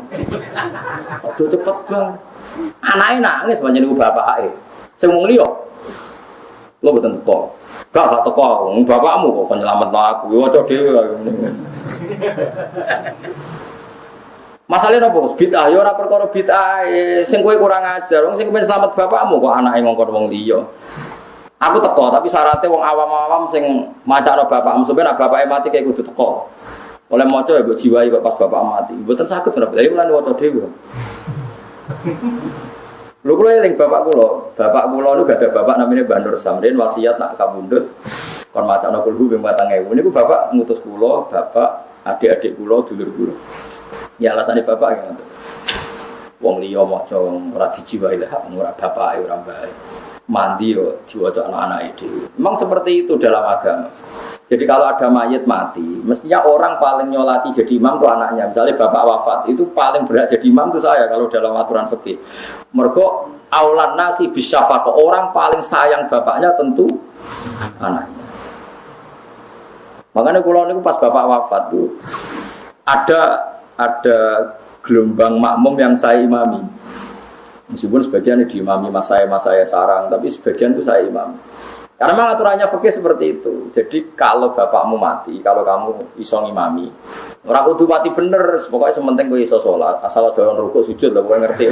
Aduh cepet bang. Anake nangis pancen niku bapake. Sing wong liya. Lho mboten teko. Gak teko, bapakmu kok nyelametno aku. Waca dhewe ngene. Masalahnya apa? Bid'ah ya ora perkara bid'ah, sing kowe kurang ajar. Wong sing kepen slamet bapakmu kok anake ngongkon wong liya. Aku teko, tapi syaratnya wong awam-awam sing macakno bapakmu sampe nek bapake mati kayak kudu teko. Oleh maca ya mbok jiwai kok pas bapak mati. Mboten saged menapa. Lha lan waca dhewe. Lho kula eling bapak kula niku gak ada bapak namanya Mbah Nur Samrin wasiat nak kabundut kon macakno kulhu ping 4000. Niku bapak ngutus kula, bapak adik-adik kula, dulur kula. Ya alasannya bapak yang itu. Wong liya maca ora dijiwai lah, ora bapake ora mbae. Mandi yo diwaca anak-anak itu. Memang seperti itu dalam agama. Jadi kalau ada mayit mati, mestinya orang paling nyolati jadi imam itu anaknya. Misalnya bapak wafat, itu paling berhak jadi imam itu saya kalau dalam aturan fikih. Mergo aulan nasi bisyafaqah, orang paling sayang bapaknya tentu anaknya. Makanya kalau niku pas bapak wafat tuh ada gelombang makmum yang saya imami. Meskipun sebagian diimami mas saya sarang, tapi sebagian itu saya imam. Karena memang aturannya fikih seperti itu. Jadi kalau bapakmu mati, kalau kamu iso ngimami, ora kudu mati bener, pokoknya sementing kowe iso salat, asal aja rukuk sujud lah kowe ngerti.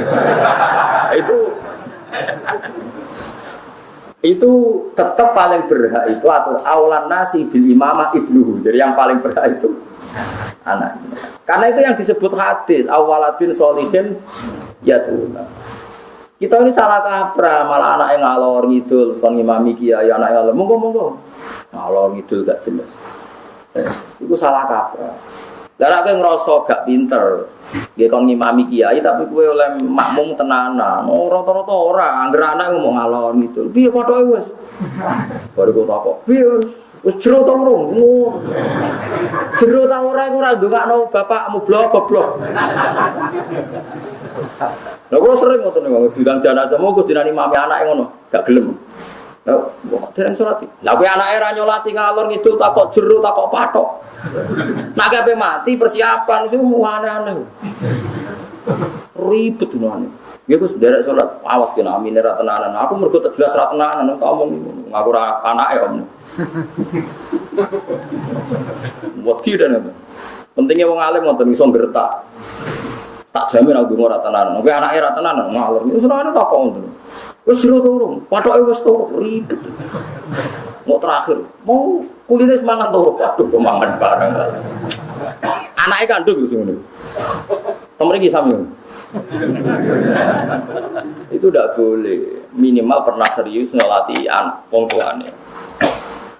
Itu tetap paling berhak itu atau aulan nasi bil imamah ibnuhu. Jadi yang paling berhak itu anaknya. Karena itu yang disebut hadis awaladin solihin yatuna. Kita ini salah kaprah, malah anak yang ngalor ngidul, kon ngimami kiai anak yang ngalor, monggo ngalor ngidul gak jelas. Itu salah kaprah. Lah nek ngrasa gak pinter, nggih kon ngimami kiai tapi kowe oleh makmum tenanan. Rata-rata ora, anggere anak ngomong ngalor ngidul. Piye pathoke wis? Baru kok takok. Piye wis jero ta urung? Jero ta ora iku ora ndongakno bapakmu blok. Lah kula sering ngoten niku bidang jenazah mau kudinani mami anake ngono, gak gelem. Lah kok dereng salati. Lah kowe anake ra nyolati ngalor ngidul takok jero takok patok. Nak kabeh mati persiapan sing aneh-aneh. Ribet ngono. Ya Gus derek salat awas kena amine ra tenanan. Aku mergo tak jelas ra tenanan tak omong ngono. Aku ora anake om. Wedi dan pentingnya wong alim ngoten iso nggertak. Tak jamin aku ora tenanan. Kowe anake ra tenanan ngalor. Wis ora tak kok ngoten. Wis jero turun. Patoke wis turun ribet. Mau terakhir, mau kuliner semangat turun. Waduh semangat bareng. Anake kandung gitu ngono. Temen iki sami. Itu tidak boleh. Minimal pernah serius ngelatih wong tuane.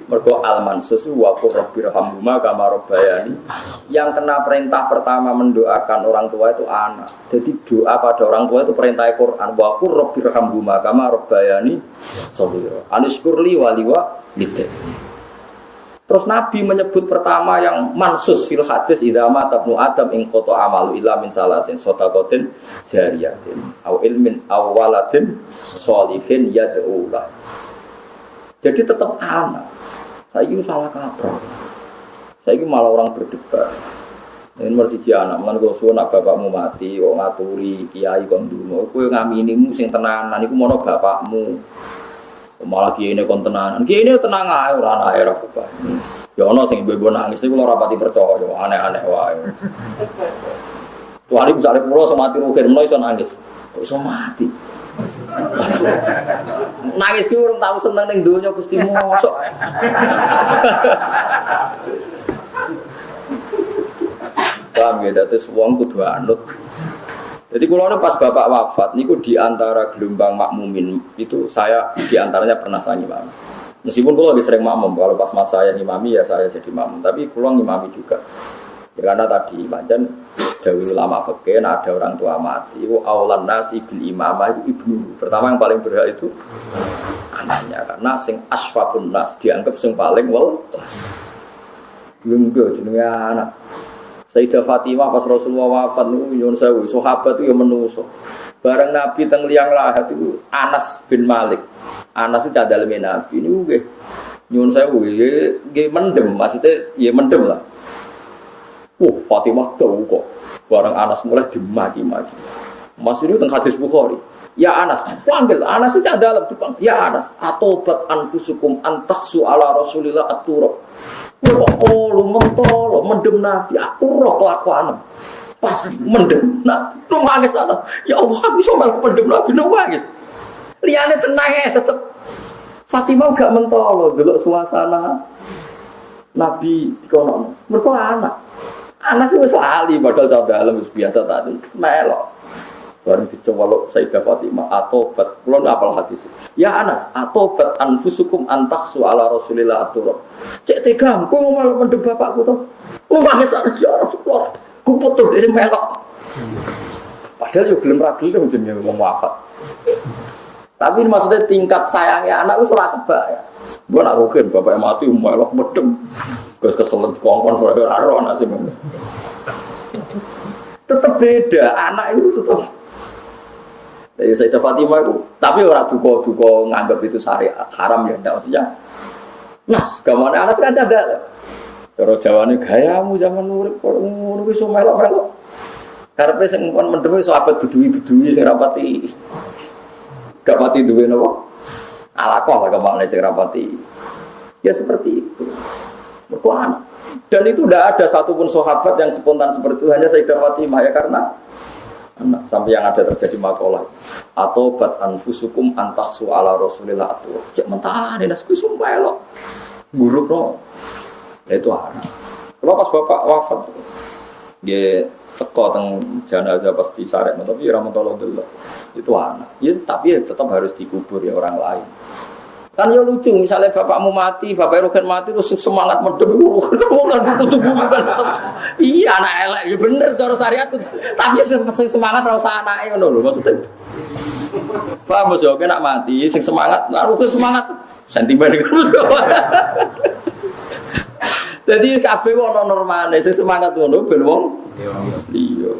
Mergo al-mansus wa qur rabbirhamhuma kama rabbayani. Yang kena perintah pertama mendoakan orang tua itu anak. Jadi doa pada orang tua itu perintah Quran wa qur rabbirhamhuma kama rabbayani shaghira. Anishkurli waliwa lidah. Terus Nabi menyebut pertama yang mansus fil hadis idza mata ibnu adam in qata amalu illa min salasin shadaqatin jariyatin au ilmin aw waladin sholihin yad'u lah. Jadi tetap anak. Saya ini salah kaprah. Saya ini malah orang berdebat. Ini masih anak, mana kalau suara bapakmu mati, kok ngaturi kiai kon dulu. Kau ngaminimu sing tenanan, iku mono bapakmu. Malah kiai ini kon tenanan. Kiai ini tenang aja, orang air apa? Ya ono sing ibu nangis, itu kalau rapati percaya, aneh-aneh wae. Tuhan bisa lihat pulau sama mati rugen, mulai so nangis, kok so mati. Nangis ki urung tau seneng ning donya Gusti mosok. Paham ya, dados wong kudu anut. Jadi kula pas bapak wafat niku di antara gelombang makmumin itu saya di antaranya pernah saya ngimami. Meskipun kula lebih sering makmum, kalau pas mas saya ngimami ya saya jadi makmum, tapi kula ngimami juga. Ya, karena tadi pancen dawuh ulama fikih ada orang tua mati itu aulan nasi bil imamah itu ibnu. Pertama yang paling berhak itu anaknya karena sing asfaqun nas dianggap sing paling welas. Lungguh jenenge anak. Sayyidah Fatimah pas Rasulullah wafat niku nyuwun sewu sahabat itu ya menungso. Bareng Nabi teng liang lahat itu Anas bin Malik. Anas itu cadaleme Nabi niku nggih nyuwun sewu nggih mendem maksudnya ya mendem lah. Fatimah tahu kok. Barang Anas mulai dimaki-maki. Mas ini tentang hadis Bukhari. Ya Anas, panggil Anas sudah dalam dipanggil. Ya Anas, atobat anfusukum antaksu ala Rasulillah at-turab. Oh, lu mentol, mendem Nabi. Aku roh kelakuan. Pas mendem Nabi, nangis Anas. Ya Allah, aku sama mendem Nabi nangis. Liane tenang ya, tetap. Fatimah gak mentol, dulu suasana Nabi kono. Mereka anak. Anak itu lali padahal tak dalam biasa tadi melok. Baru dicoba lo Sayyidah Fatimah atobat. Kulon apal hadis. Ya Anas, atobat anfusukum antaksu ala Rasulillah aturab. Cek tegam, kau mau mendem bapakku tuh. Ngomongnya tak ada Rasulullah. Ku putus dari melok. Padahal yo belum ragil tuh jenenge wong wafat. Tapi maksudnya tingkat sayangnya anak itu salah tebak ya. Gua nak rugen bapaknya mati melok medem. Terus keselet kongkon soalnya raro nasi mana. Tetap beda, anak itu tetap. Jadi Sayyidah Fatimah itu, tapi orang duko nganggap itu syariat haram ya, tidak maksudnya. Nas, gamane anak kan ada. Cara Jawane gayamu zaman urip ngono wis melok-melok. Karepe sing kon mendem sahabat bedui-bedui sing rapati. Gak pati duwe napa? Alakoh kemana sing rapati. Ya seperti itu. Berkuah. Dan itu tidak ada satupun sahabat yang spontan seperti itu, hanya Sayyidah Fatimah ya karena sampai yang ada terjadi makalah atau bat anfusukum antahsu ala Rasulillah atau cek mentala nih nasku sumpah lo buruk no itu anak. Kalau pas bapak wafat dia teko teng jenazah pasti saret, tapi ramadhan dulu itu anak. Ya tapi tetap harus dikubur ya orang lain. Kan ya lucu, misalnya bapakmu mati, bapak Rogen mati terus semangat mendem, kan kudu kan. Iya anak elek, ya bener cara syariat. Tapi semangat ora usah anake ngono lho maksudnya. Paham Mas, oke nak mati, sing semangat, Rogen semangat. Sentimen kan. Jadi kabeh ono normale, sing semangat ngono ben wong. Iya.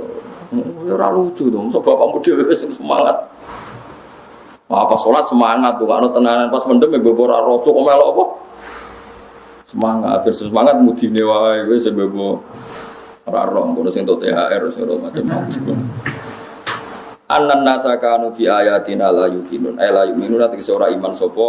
Ora lucu dong, sebab bapakmu dhewe sing semangat. Apa sholat semangat tuh, kalau tenanan pas mendem ya bebo raro kok melok apa? Semangat, versus semangat mudine wae wis bebo raro ngono sing entuk THR sing macam-macam. Annan nasakanu fi ayatina la yuqinun la yu'minun ati ora iman sapa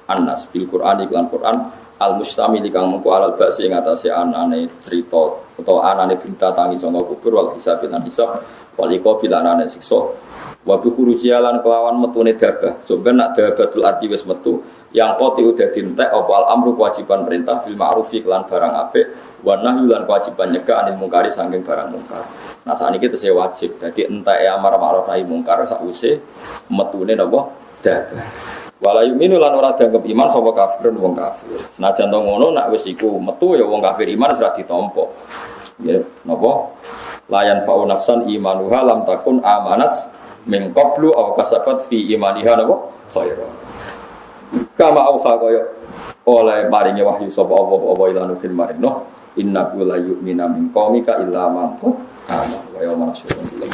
annas bil Qur'an iklan Qur'an al mustamil kang mengko alal ba'si ing atase anane cerita utawa anane berita tangi sanga kubur wal hisab lan hisab waliko bilanane siksa. Wabi hurujialan kelawan metune dabah. Soben nak dabatul arti wis metu yang koti udah dintek apa al amru kewajiban perintah bil ma'rufi kelan barang apik wa nahyu lan kewajiban nyegah anil mungkari saking barang mungkar. Nah sakniki tesih wajib. Dadi entek amar ma'ruf nahi mungkar sakwise metune napa dabah. Wala yu'minu lan ora dianggep iman sapa kafirun wong kafir. Senajan to ngono nak wis iku metu ya wong kafir iman wis ora ditampa. Ya napa? Layan fa'u nafsan imanuha lam takun amanas min qablu aw kasabat fi imaniha napa khaira kama auha kaya oleh maringe wahyu sapa apa ilanu fil marino innahu la yu'minu min qaumika illa man qad kaya masyaallah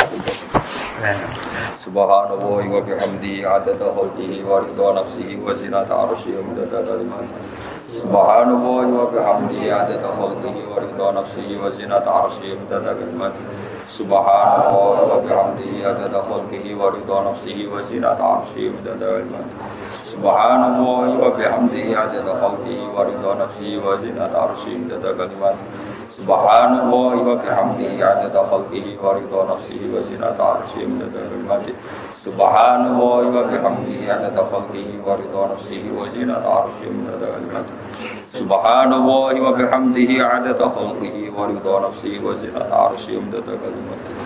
subhanallahi wa bihamdihi adada khalqihi wa ridha nafsihi wa zinata arsyihi wa midada kalimatihi subhanallahi wa bihamdihi adada khalqihi wa ridha nafsihi wa zinata arsyihi wa midada kalimatihi subhanallah wa bihamdihi adada khalqihi wa ridha nafsihi wa zinata arsyihi wa midada kalimatihi subhanallah wa bihamdihi adada khalqihi wa ridha nafsihi wa zinata arsyihi wa midada kalimatihi subhanallah wa bihamdihi adada khalqihi wa ridha nafsihi wa zinata arsyihi wa midada kalimatihi subhanallah wa bihamdihi adada khalqihi wa ridha nafsihi wa zinata arsyihi wa midada kalimatihi subhanallah wa bihamdihi adada khalqihi wa ridha nafsihi wa zinata arsyihi wa midada kalimatihi